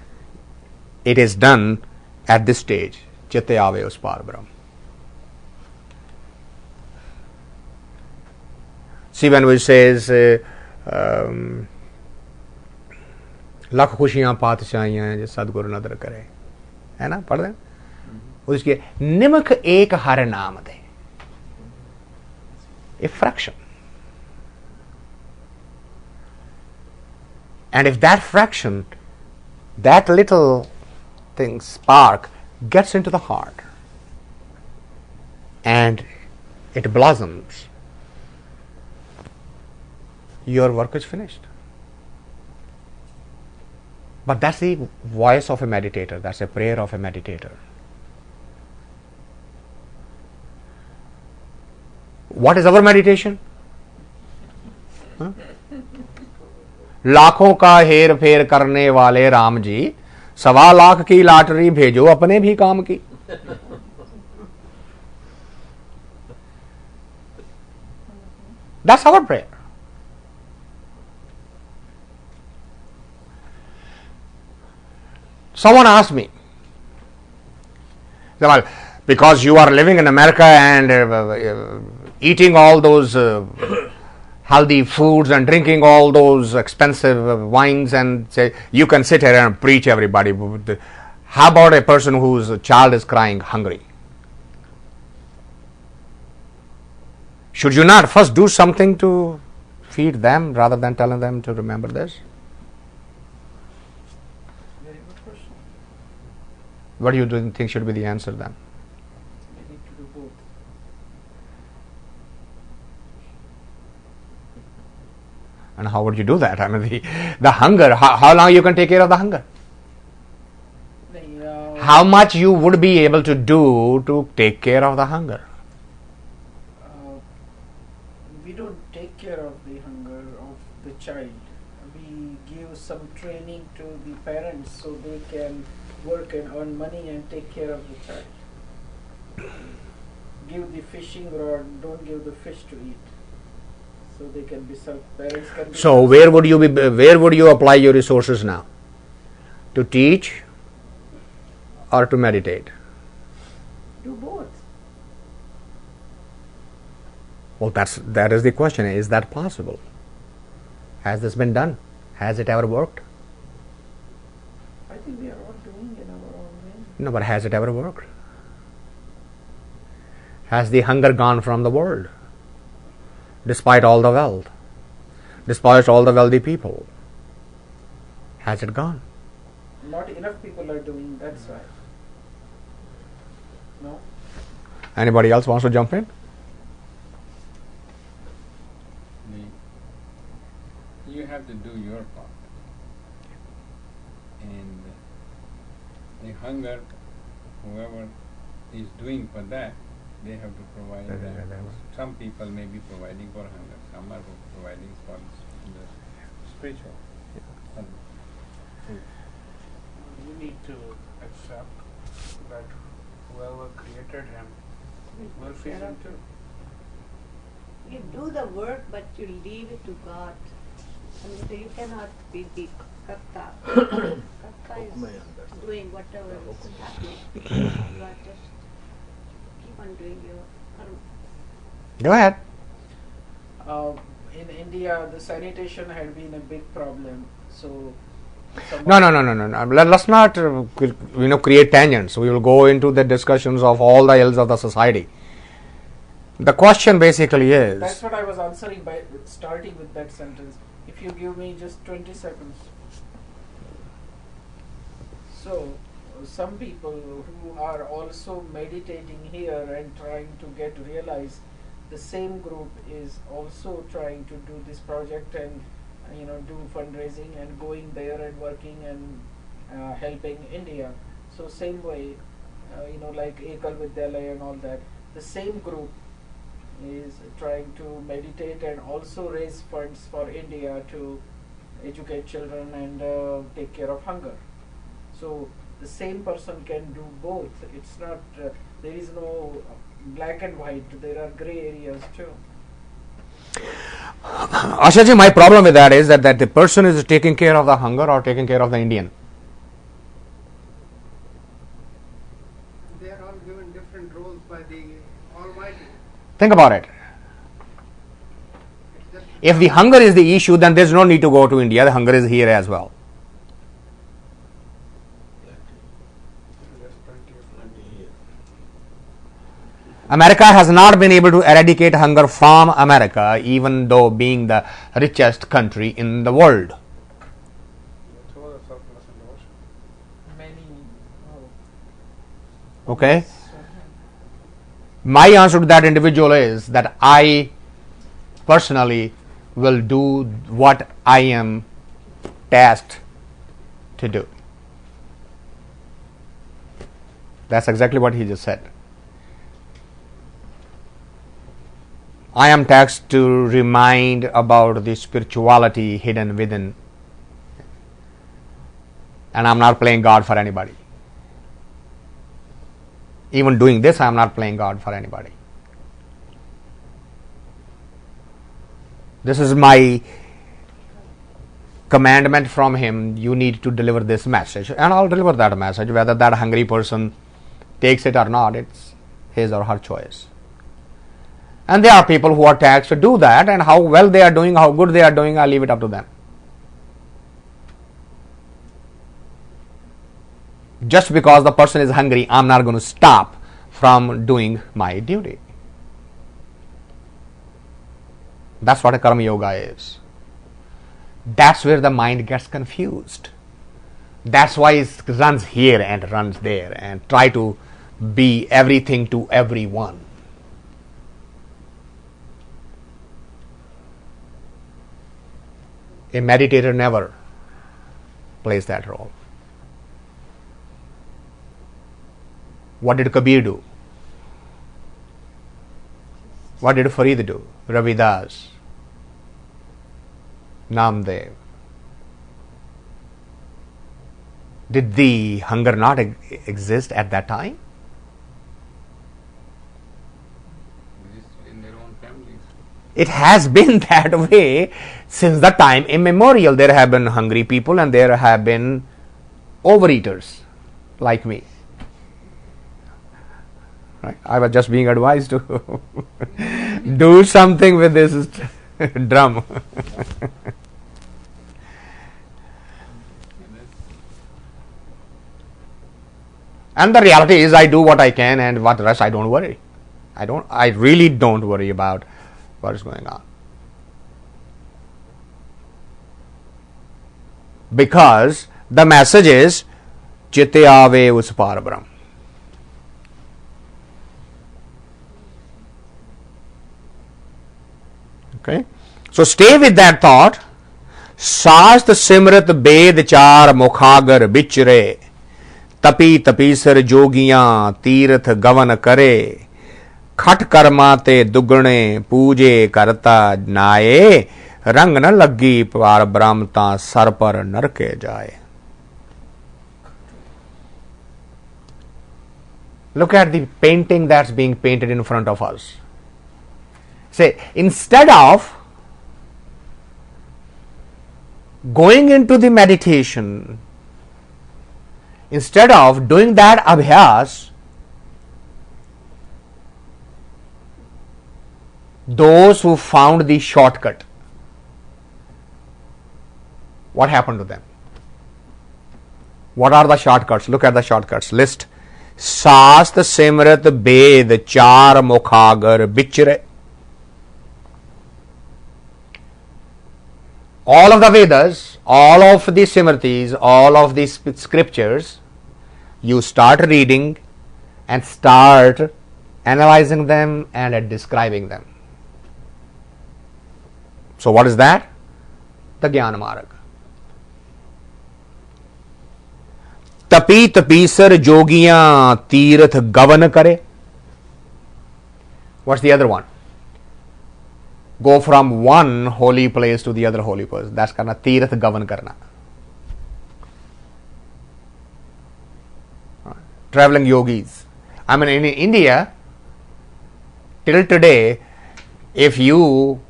it is done at this stage. Chitte aave us par brahm. See, when we says lakh khushiyan paatshaahiyan je sadguru nadar kare, है ना, पढ़ दें उसके निमक एक हर नाम दे, a fraction. And if that fraction, that little thing, spark, gets into the heart and it blossoms, your work is finished. But that's the voice of a meditator, that's a prayer of a meditator. What is our meditation? Huh? लाखों का हेर फेर करने वाले राम जी, 1.25 लाख की lottery भेजो अपने भी काम की. That's our prayer. Someone asked me, well, because you are living in America and eating all those healthy foods and drinking all those expensive wines, and say you can sit here and preach everybody. How about a person whose child is crying hungry? Should you not first do something to feed them rather than telling them to remember this? Very good question. What do you think should be the answer then? We need to do both. And how would you do that? I mean, the hunger, how long you can take care of the hunger? How much you would be able to do to take care of the hunger? We don't take care of the hunger of the child. We give some training to the parents so they can work and earn money and take care of the child. Give the fishing rod, don't give the fish to eat. So they can be parents can be. So where would you apply your resources now? To teach or to meditate? Do both. Well, that is the question. Is that possible? Has this been done? Has it ever worked? I think we are all doing in our own way. No, but has it ever worked? Has the hunger gone from the world? Despite all the wealth, despite all the wealthy people, has it gone? Not enough people are doing, that's why. No? Anybody else wants to jump in? You have to do your part. And the hunger, whoever is doing for that, they have to provide that. Some people may be providing for hunger, some are providing for the spiritual. You need to accept that whoever created him will feed him too. You do the work, but you leave it to God. I mean, you cannot be the karta. Karta is doing whatever is happening. You are just keep on doing your karma. Go ahead. in India, the sanitation had been a big problem. So, No. Let's not create tangents. We will go into the discussions of all the ills of the society. The question basically is. That's what I was answering by starting with that sentence. If you give me just 20 seconds. So, some people who are also meditating here and trying to realize, the same group is also trying to do this project and do fundraising and going there and working and helping India. So same way, like Ekal Vidyalaya and all that, the same group is trying to meditate and also raise funds for India to educate children and take care of hunger. So the same person can do both. It's not, there is no black and white, there are gray areas too. Ashaji, my problem with that is that the person is taking care of the hunger or taking care of the Indian. They are all given different roles by the Almighty. Think about it. If the hunger is the issue, then there's no need to go to India. The hunger is here as well. America has not been able to eradicate hunger from America, even though being the richest country in the world. Many. Okay? My answer to that individual is that I personally will do what I am tasked to do. That's exactly what he just said. I am tasked to remind about the spirituality hidden within, and I'm not playing God for anybody. Even doing this, I am not playing God for anybody. This is my commandment from Him. You need to deliver this message, and I'll deliver that message. Whether that hungry person takes it or not, it's his or her choice. And there are people who are tasked to do that, and how well they are doing, how good they are doing, I'll leave it up to them. Just because the person is hungry, I'm not going to stop from doing my duty. That's what a karma yoga is. That's where the mind gets confused. That's why it runs here and runs there and try to be everything to everyone. A meditator never plays that role. What did Kabir do? What did Farid do? Ravidas, Namdev. Did the hunger not exist at that time? In their own families. It has been that way since the time immemorial. There have been hungry people and there have been overeaters like me. Right? I was just being advised to do something with this drum. And the reality is I do what I can, and what rest I don't worry. I really don't worry about what is going on. Because the message is Chitte Ave Us Parabrahm. Okay? So stay with that thought. Shast Simrat Bed Char Mukhagar Bichre Tapi Tapisar Jogiyan Tirth Gavan Kare Khat Karma Te Dugane Pooje Karta Naye Rang Na Laggi Par Brahm Ta Sar Par Narke Jaye. Look at the painting that's being painted in front of us. Say, instead of going into the meditation, instead of doing that abhyas, those who found the shortcut, What happened to them? What are the shortcuts? Look at the shortcuts list. Sast Simrat Bed Char Mukhagar Bichre. All of the Vedas, all of the Simritis, all of these scriptures, you start reading and start analyzing them and describing them. So what is that? The Jnana Marg. Tapi tapisar jogiyan tirth gavan kare. What's the other one? Go from one holy place to the other holy place. That's karna tirth gavan karna. Traveling yogis. I mean, in India, till today, if you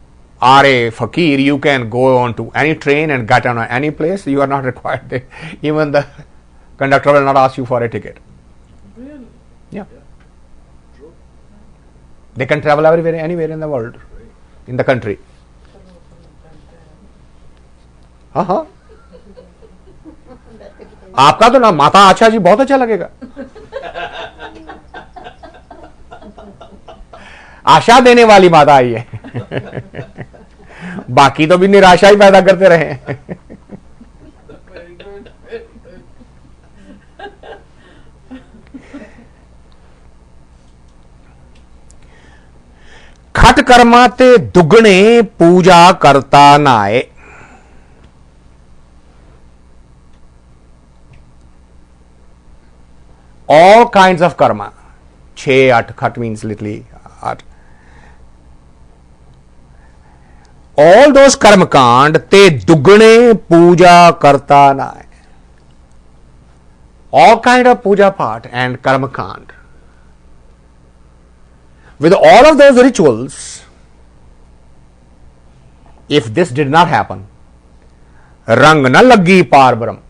are a fakir, you can go on to any train and get on any place. You are not required. Even the conductor will not ask you for a ticket. Really? Yeah. True. They can travel everywhere, anywhere in the world, in the country. हाँ आपका तो ना माता आशा जी बहुत अच्छा लगेगा. आशा देने वाली माता आई है. बाकी तो भी निराशा ही पैदा करते रहे. Very good. खट कर्मा ते दुगने पूजा करता नाए. All kinds of karma. 6 8 khat means literally 8. All those karma kand te dugane puja karta nae. All kind of puja part and karma kand. With all of those rituals, if this did not happen, rang na laggi par brahm.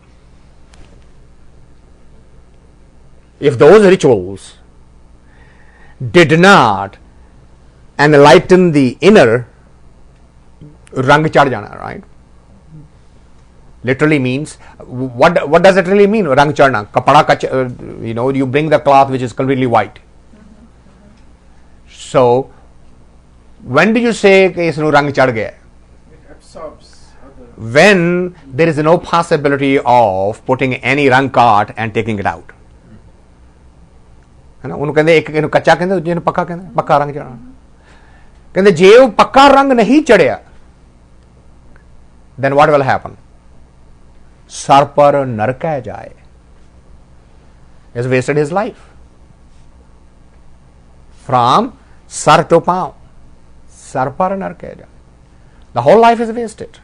If those rituals did not enlighten the inner, rang chad jana, right? Literally means, what does it really mean? Rang chadna, kapada, you bring the cloth which is completely white. So, when do you say कि इसनु रंग चढ़ गया? It absorbs other. When there is no possibility of putting any rang cart and taking it out. है ना? उन्होंने कहते एक इन्हों कच्चा कहते जिन्होंने पक्का कहते पक्का रंग चढ़ाना. कहते जे वो पक्का रंग नहीं चढ़िया, then what will happen? Sir पर नरक जाए. He has wasted his life. From sar to pav, sar par narke jaye. The whole life is wasted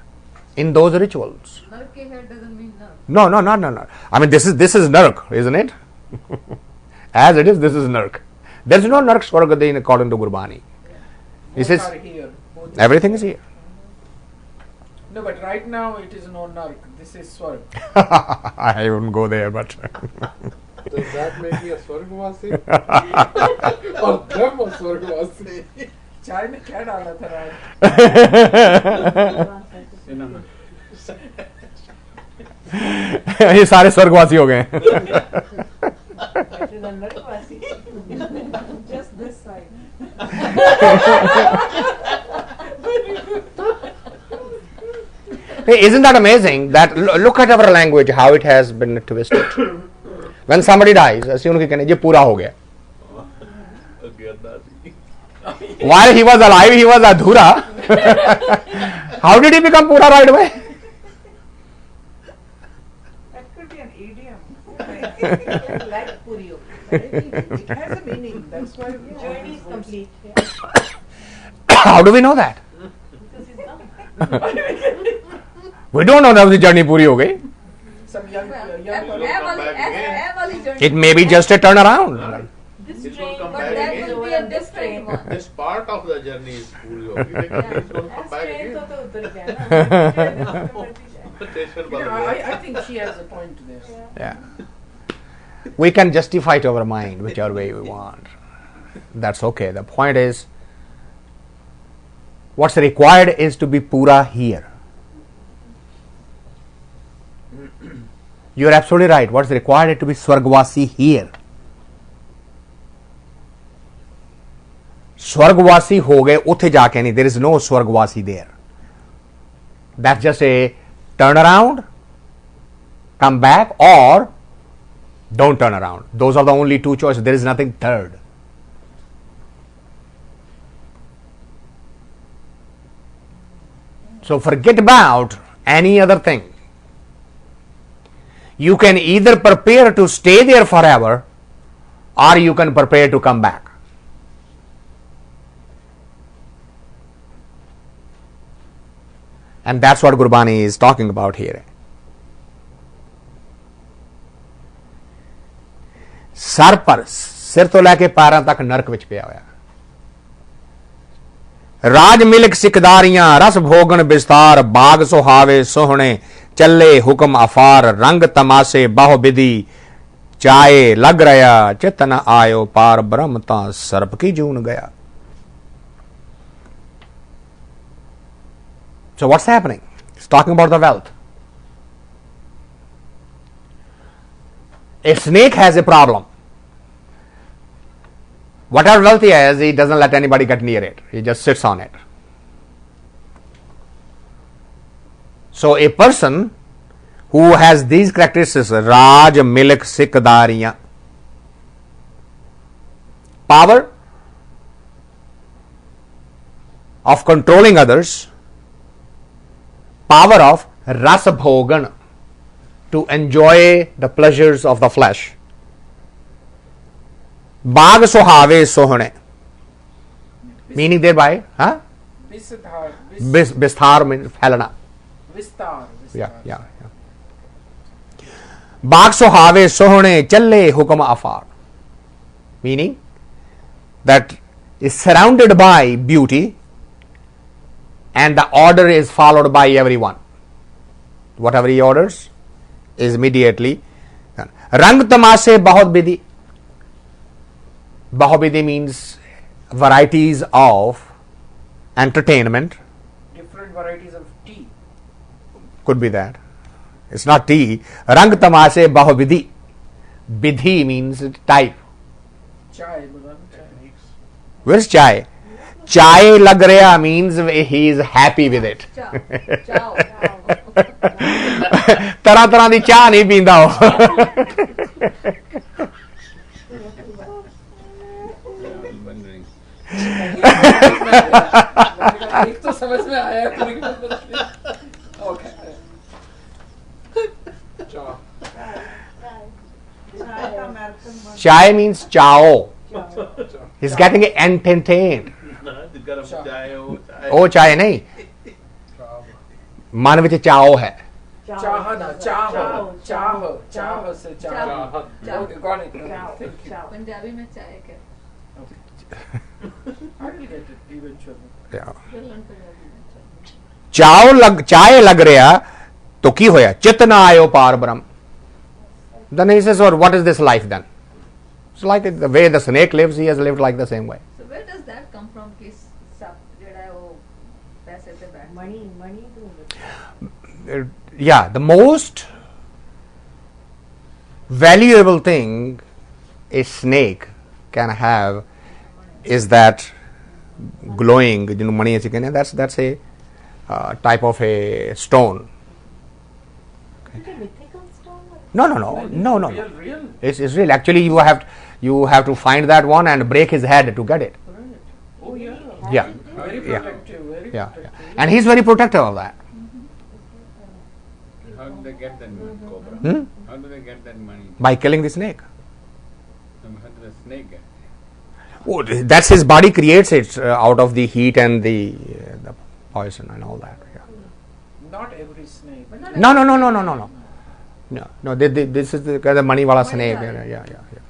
in those rituals. Narke here doesn't mean nark. No. I mean, this is nark, isn't it? As it is, this is nark. There is no nark swarga according to Gurbani. He Both says are here. Both everything is here. No, but right now it is no nark. This is swarg. I wouldn't go there, but Does that make me a Swargavasi? Or them a Swargavasi? चाय में क्या डाला था राज? ये सारे स्वर्गवासी हो गए हैं. Just this side. Hey, isn't that amazing? That look at our language, how it has been twisted. When somebody dies, ऐसे उनके कहने ये पूरा हो गया. While he was alive, he was adhura. How did he become pura right away? That could be an idiom. Like Puriyo. It has a meaning. That's why we Journey is complete. Yeah. How do we know that? Because he's done. We don't know that the journey puri ho gayi. some young F fellow. wali journey. It may be just a turnaround. This It will train, come But back that again. will be a different one. This part of the journey is Puri Yogi. It's going to come as back train again. तो उतर गया ना. Station You know, बदल गया. I think she has a point there. Yeah. We can justify to our mind whichever way we want. That's okay. The point is, what's required is to be pura here. You are absolutely right. What's required is to be Swargvasi here. Swargvasi ho gaye utthe jaake nahi. There is no Swargvasi there. That's just a turnaround, come back, or don't turn around. Those are the only two choices. There is nothing third. So forget about any other thing. You can either prepare to stay there forever, or you can prepare to come back. And that's what Gurbani is talking about here. Sir पर सिर तो लैके पैरों तक नरक विच पिया होया राज मिलक सिकदारियां रस भोगन विस्तार बाग सुहावे सोहने चले हुक्म अफार रंग तमाशे बाहो बिधि चाहे लग रहा चित न आयो पार ब्रह्म ता सर्प की जून गया. So what's happening? It's talking about the wealth. A snake has a problem. Whatever wealth he has, he doesn't let anybody get near it. He just sits on it. So a person who has these characteristics, Raj, Milk, Sikdariya, power of controlling others, power of Rasa Bhogan, to enjoy the pleasures of the flesh. Bag sohave sohne, meaning thereby, huh? Bisthar means phailana. Vistar. Yeah. Bag sohave sohne challe hukam afar, meaning that is surrounded by beauty and the order is followed by everyone. Whatever he orders is immediately done. Rang tamashe bahut bidhi. Bahubidhi means varieties of entertainment. Different varieties of tea. Could be that. It's not tea. Rang tamashe bahubidhi. Bidhi means type. Chai, Bhagwan, chai. Where's chai? Chai lag raya means he is happy with it. Ciao. Tarah tarah di cha nahi peenda ho. Wondering. एक तो समझ में आया पूरी बात बदली. Okay. Cha. Chai means chao. He's getting entertained. Oh, chai nahi. मन विच चाओ है. Chahana, chaho, se chaho. Okay, got it. Thank you. Punjabi में चाय क्या? I will get it eventually. चाय लग रहा तो की होया चित ना आयो पार ब्रह्म. Then he says, or what is this life then? It's like the way the snake lives, he has lived like the same way. So where does that come from? कि सब जेड़ा वो पैसे पे बैठ Money Yeah, the most valuable thing a snake can have is that glowing, money as you can, that's a type of a stone. No. Real. It's real. Actually, you have to find that one and break his head to get it. Oh yeah. Yeah, Very Yeah. protective. Very yeah, protective. and he's very protective of that. How do they get that money, Cobra? Hmm? How do they get that money? By killing the snake. How does the snake get it? Oh, that's his body creates it out of the heat and the poison and all that. Yeah. Not every snake. No. This is the money wala snake. Yeah.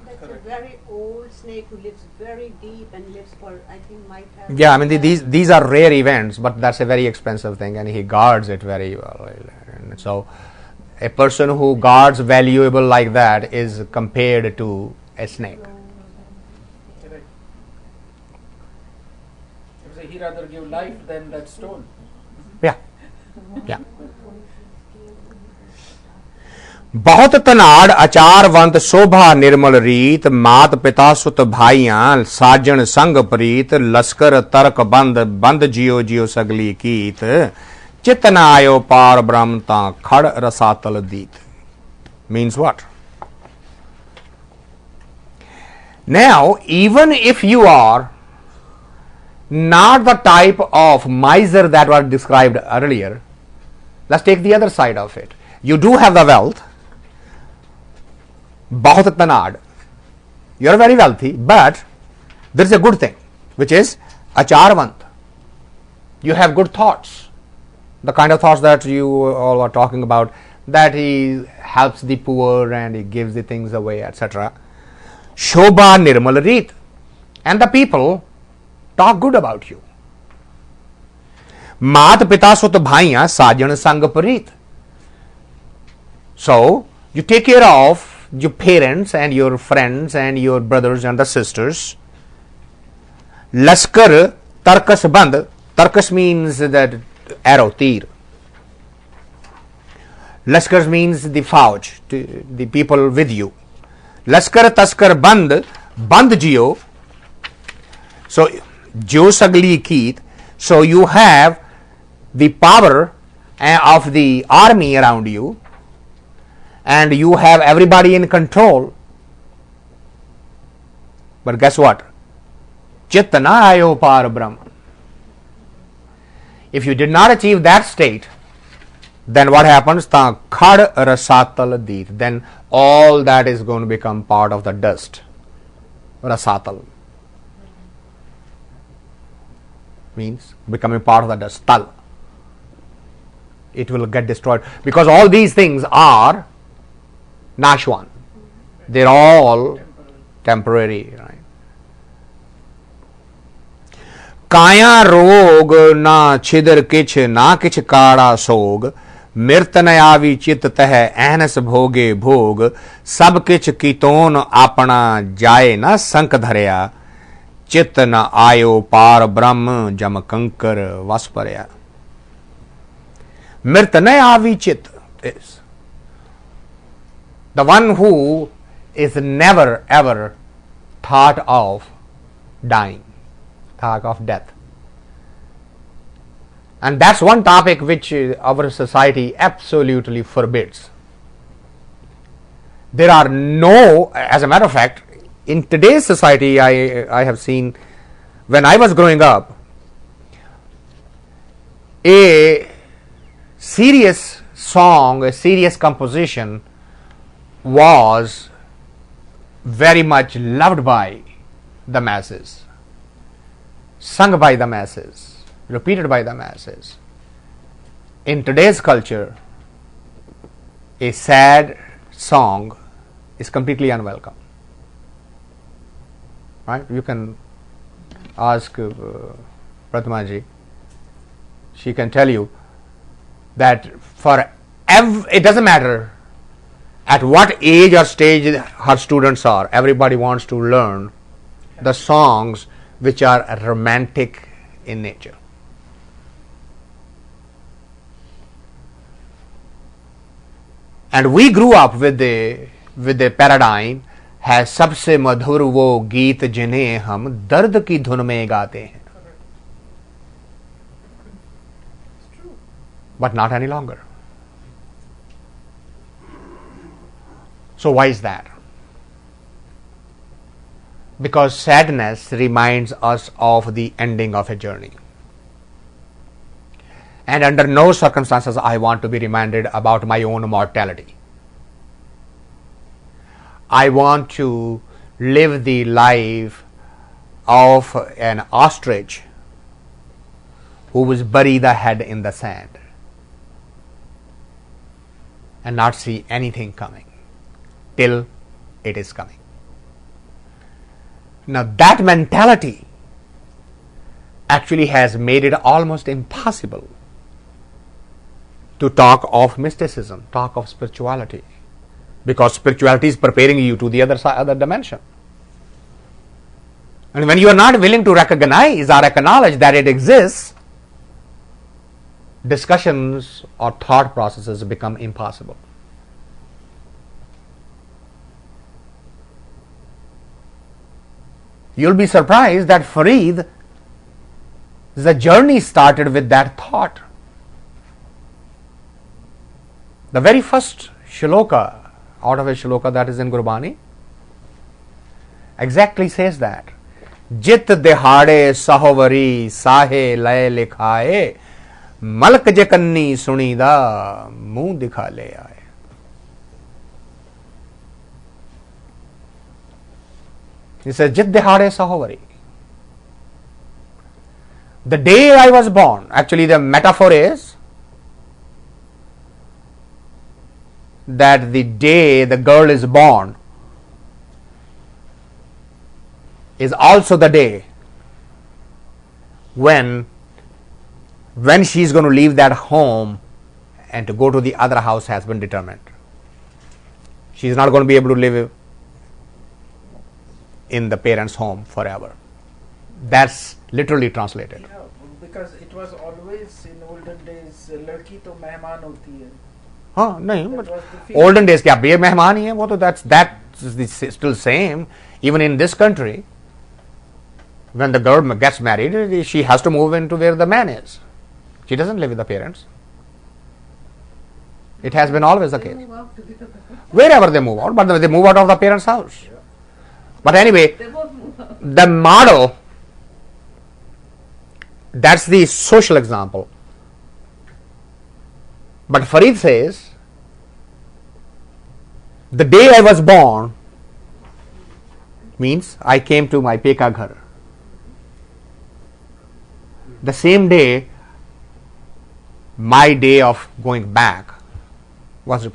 That's a very old snake who lives very deep and lives for, I think, might have. Yeah, I mean these are rare events, but that's a very expensive thing, and he guards it very well. And so, a person who guards valuable like that is compared to a snake. Correct. He rather give life than that stone. Yeah. बहुत तनाड़ अचारवंत शोभा निर्मल रीत मात पिता सुत भाइयां साजन संग प्रीत लश्कर तर्क बंद बंद जियो जियो सगली कीत चित न आयो पार ब्रह्म ता खड़ रसातल दीत. Means what? Now, even if you are not the type of miser that was described earlier, let's take the other side of it. You do have the wealth, bahut tanad, you are very wealthy, but there is a good thing, which is acharvant. You have good thoughts, the kind of thoughts that you all are talking about, that he helps the poor and he gives the things away, etc. Shobha nirmal reet, and the people talk good about you. Mat pita sut bhaiya sajan sang parit. So you take care of your parents and your friends and your brothers and the sisters. Laskar tarkas band. Tarkas means that arrow, tir. Laskar means the fauj, the people with you. Laskar taskar band, band jiyo. So jo sagli keet. So you have the power of the army around you, and you have everybody in control. But guess what? Chitana ayo par brahm. If you did not achieve that state, then what happens? Ta khad rasatal deet. Then all that is going to become part of the dust. Rasatal means becoming part of the dust. Tal. It will get destroyed, because all these things are nashwan. They're all temporary, right? Kaya rog na chidar kich na kich kada sog mirta nayavi chit teh ahnas bhoge bhog sab kich kiton apana jaye na sank dharya chit na ayo par brahm jam kankar vasparya. Mirta nayavi chit is the one who is never ever thought of dying, thought of death. And that's one topic which our society absolutely forbids. There are no, as a matter of fact, in today's society, I have seen, when I was growing up, a serious song, a serious composition was very much loved by the masses, sung by the masses, repeated by the masses. In today's culture, a sad song is completely unwelcome. Right? You can ask Pratima ji. She can tell you that it doesn't matter at what age or stage her students are, everybody wants to learn the songs which are romantic in nature. And we grew up with the paradigm है सबसे मधुर वो गीत जिन्हें हम दर्द की धुन में गाते हैं. But not any longer. So why is that? Because sadness reminds us of the ending of a journey. And under no circumstances I want to be reminded about my own mortality. I want to live the life of an ostrich who would bury the head in the sand and not see anything coming till it is coming. Now that mentality actually has made it almost impossible to talk of mysticism, talk of spirituality, because spirituality is preparing you to the other dimension. And when you are not willing to recognize or acknowledge that it exists, discussions or thought processes become impossible. you'll be surprised that Farid, the journey started with that thought. The very first shloka, out of a shloka that is in Gurbani, exactly says that. Jit dehade sahovari sahe lay likhaye malk jakanni sunida muh dikha le aaye. He says, Jit dehade sahovari. The day I was born, actually the metaphor is that the day the girl is born is also the day when she is going to leave that home and to go to the other house has been determined. She is not going to be able to live in the parents' home forever. That's literally translated. Yeah, because it was always in olden days, लड़की तो मेहमान होती है. हाँ नहीं, That but was the feeling. olden days क्या ये मेहमान ही है, वो तो that's still same. Even in this country, when the girl gets married, she has to move into where the man is. She doesn't live with the parents. It has been always the case. Wherever they move out, but they move out of the parents' house. But anyway, the model, that's the social example. But Farid says, the day I was born means I came to my Peka Ghar. The same day, my day of going back was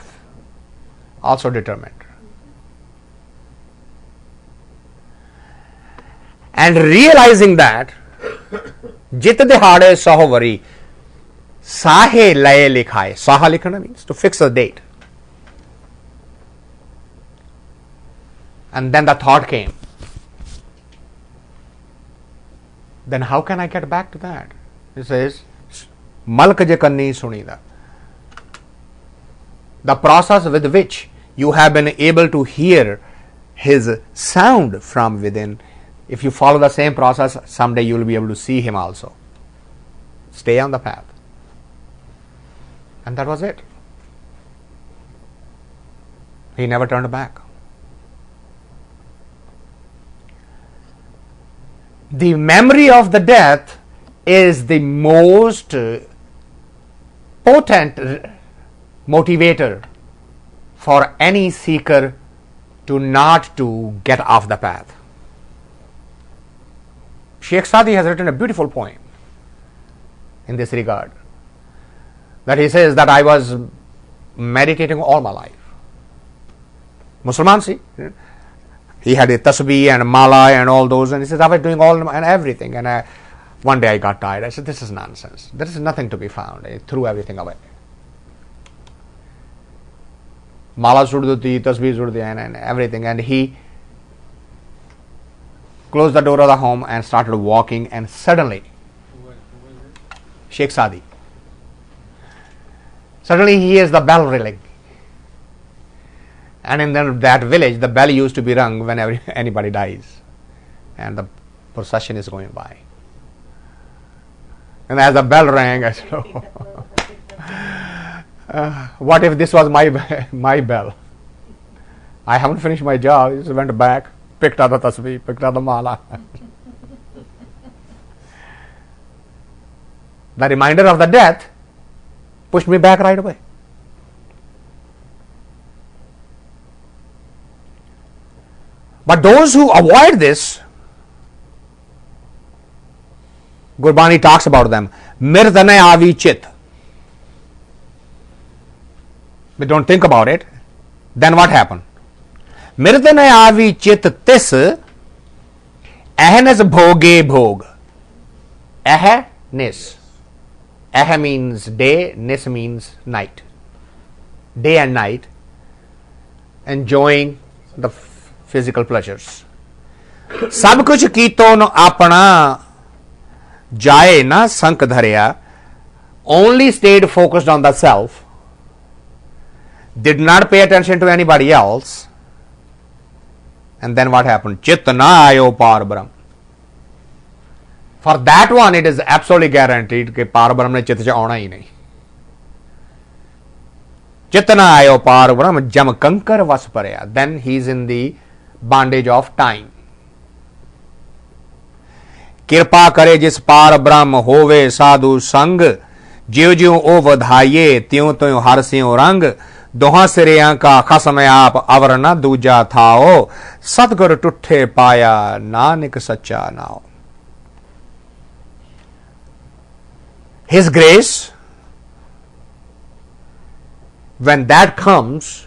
also determined. And realizing that, Jit dehade sahovari sahe laye likhaye. Saha likhana means to fix a date. And then the thought came, then how can I get back to that? It says, Malk jakanni sunida. The process with which you have been able to hear his sound from within. If you follow the same process, someday you will be able to see him also. Stay on the path. And that was it. He never turned back. The memory of the death is the most potent motivator for any seeker to not to get off the path. Sheikh Sadi has written a beautiful poem in this regard, that he says that I was meditating all my life. Musliman, see, he had a tasbih and mala and all those, and he says I was doing all and everything, and one day I got tired. I said, this is nonsense. There is nothing to be found. I threw everything away. Mala surdati, tasbih surdati, and everything, and he closed the door of the home and started walking, and suddenly, Who was it? Sheikh Sadi, suddenly he hears the bell ringing. And in that village, the bell used to be rung whenever anybody dies, and the procession is going by. And as the bell rang, I said, what if this was my bell? I haven't finished my job. I just went back, picked up the tasbih, picked up the mala. The reminder of the death pushed me back right away. But those who avoid this, Gurbani talks about them. Mirtane avi chit. We don't think about it. Then what happened? Mirtane avi chit tis ahnas bhoge bhog. Ah nis. Ah means day, nis means night. Day and night, enjoying the physical pleasures. Sab kuch कीतो न अपना जाए ना संक धरिया. Only stayed focused on the self, did not pay attention to anybody else. And then what happened? Chit na ayo par brahm. For that one, it is absolutely guaranteed कि पार ब्रह्म ने चित्त च आना ही नहीं. चितना आयो पार ब्रह्म जम कंकर वस परया. Then he is in the bondage of time. कृपा करे जिस पार ब्रह्म होवे साधु संग, ज्यों ज्यों ओ वधाइये त्यों त्यों हर स्यों रंग. दोहा सिरिया का खसम आप अवर न दूजा थाओ, सतगुर टुठे पाया नानक सच्चा नाओ. His grace, when that comes,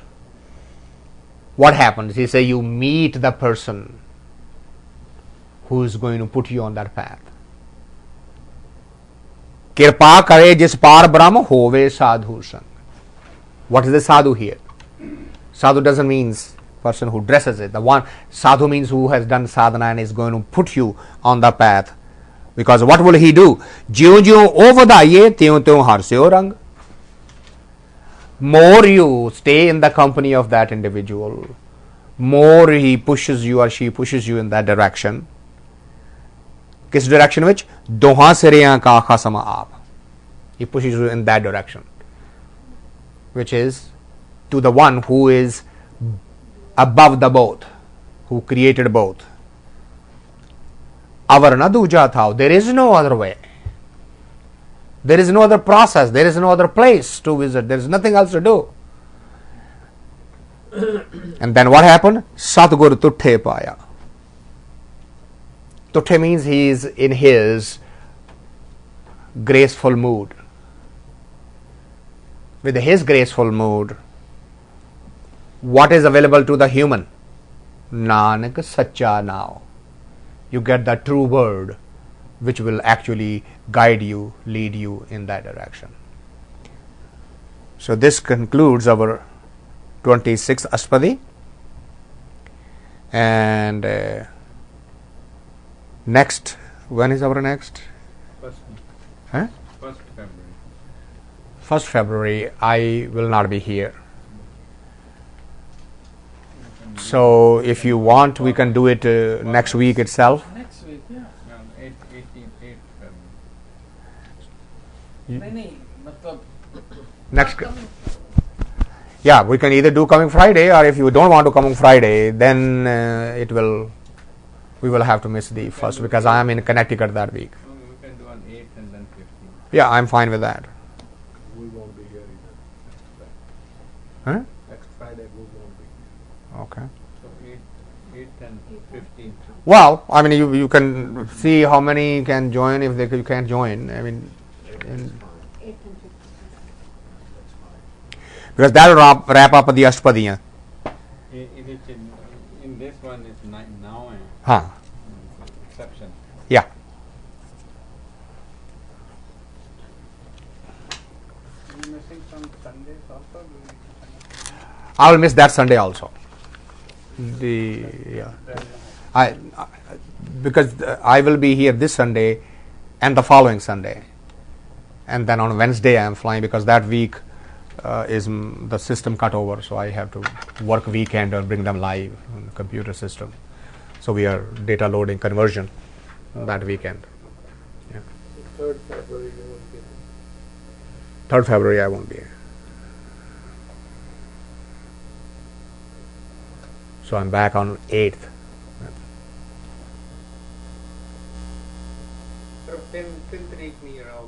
what happens? He say you meet the person who is going to put you on that path. कृपा करे जिस पार ब्रह्म होवे साधु संग. What is the sadhu here? Sadhu doesn't mean person who dresses it. The one sadhu means who has done sadhana and is going to put you on the path. Because what will he do? ज्यों ज्यों ओ वधाइये त्यों त्यों हर स्यों रंग. More you stay in the company of that individual, more he pushes you or she pushes you in that direction. किस direction which? दोहा सिरिया का खसम आप. He pushes you in that direction, which is to the one who is above the both, who created both. Avar na duja thao. There is no other way. There is no other process. There is no other place to visit. There is nothing else to do. And then what happened? Satguru tutte paya. Tutte means he is in his graceful mood. With his graceful mood, what is available to the human? Nanak Sacha now. You get the true word which will actually guide you, lead you in that direction. So this concludes our 26th Ashatpadi. And next, when is our next? Huh? 1st February. 1st February, I will not be here. So if you want, we can do it next week itself. Next week, yeah. No, 8 February. नहीं मतलब Next, yeah, we can either do coming Friday, or if you don't want to come on Friday, then we will have to miss the first because I am in Connecticut that week. No, we can do on 8th and then 15th. Yeah, I'm fine with that. We won't be here either. Huh? Next Friday we won't be. Okay. So 8th and 15th. Well, I mean, you can see how many can join if you can't join. I mean, in, 8 and 15. because that will wrap up the Ashtpadiyan. It is in this one is now and Huh. exception. Yeah. You missing some Sundays also? Do you need to I will miss that Sunday also. Yeah. I because I will be here this Sunday and the following Sunday, and then on Wednesday I am flying because that week is the system cut over, so I have to work weekend or bring them live on the computer system. So we are data loading conversion that weekend. Yeah. 3rd February you won't be. 3rd February I won't be here. So I'm back on 8th. Till 3 meter out.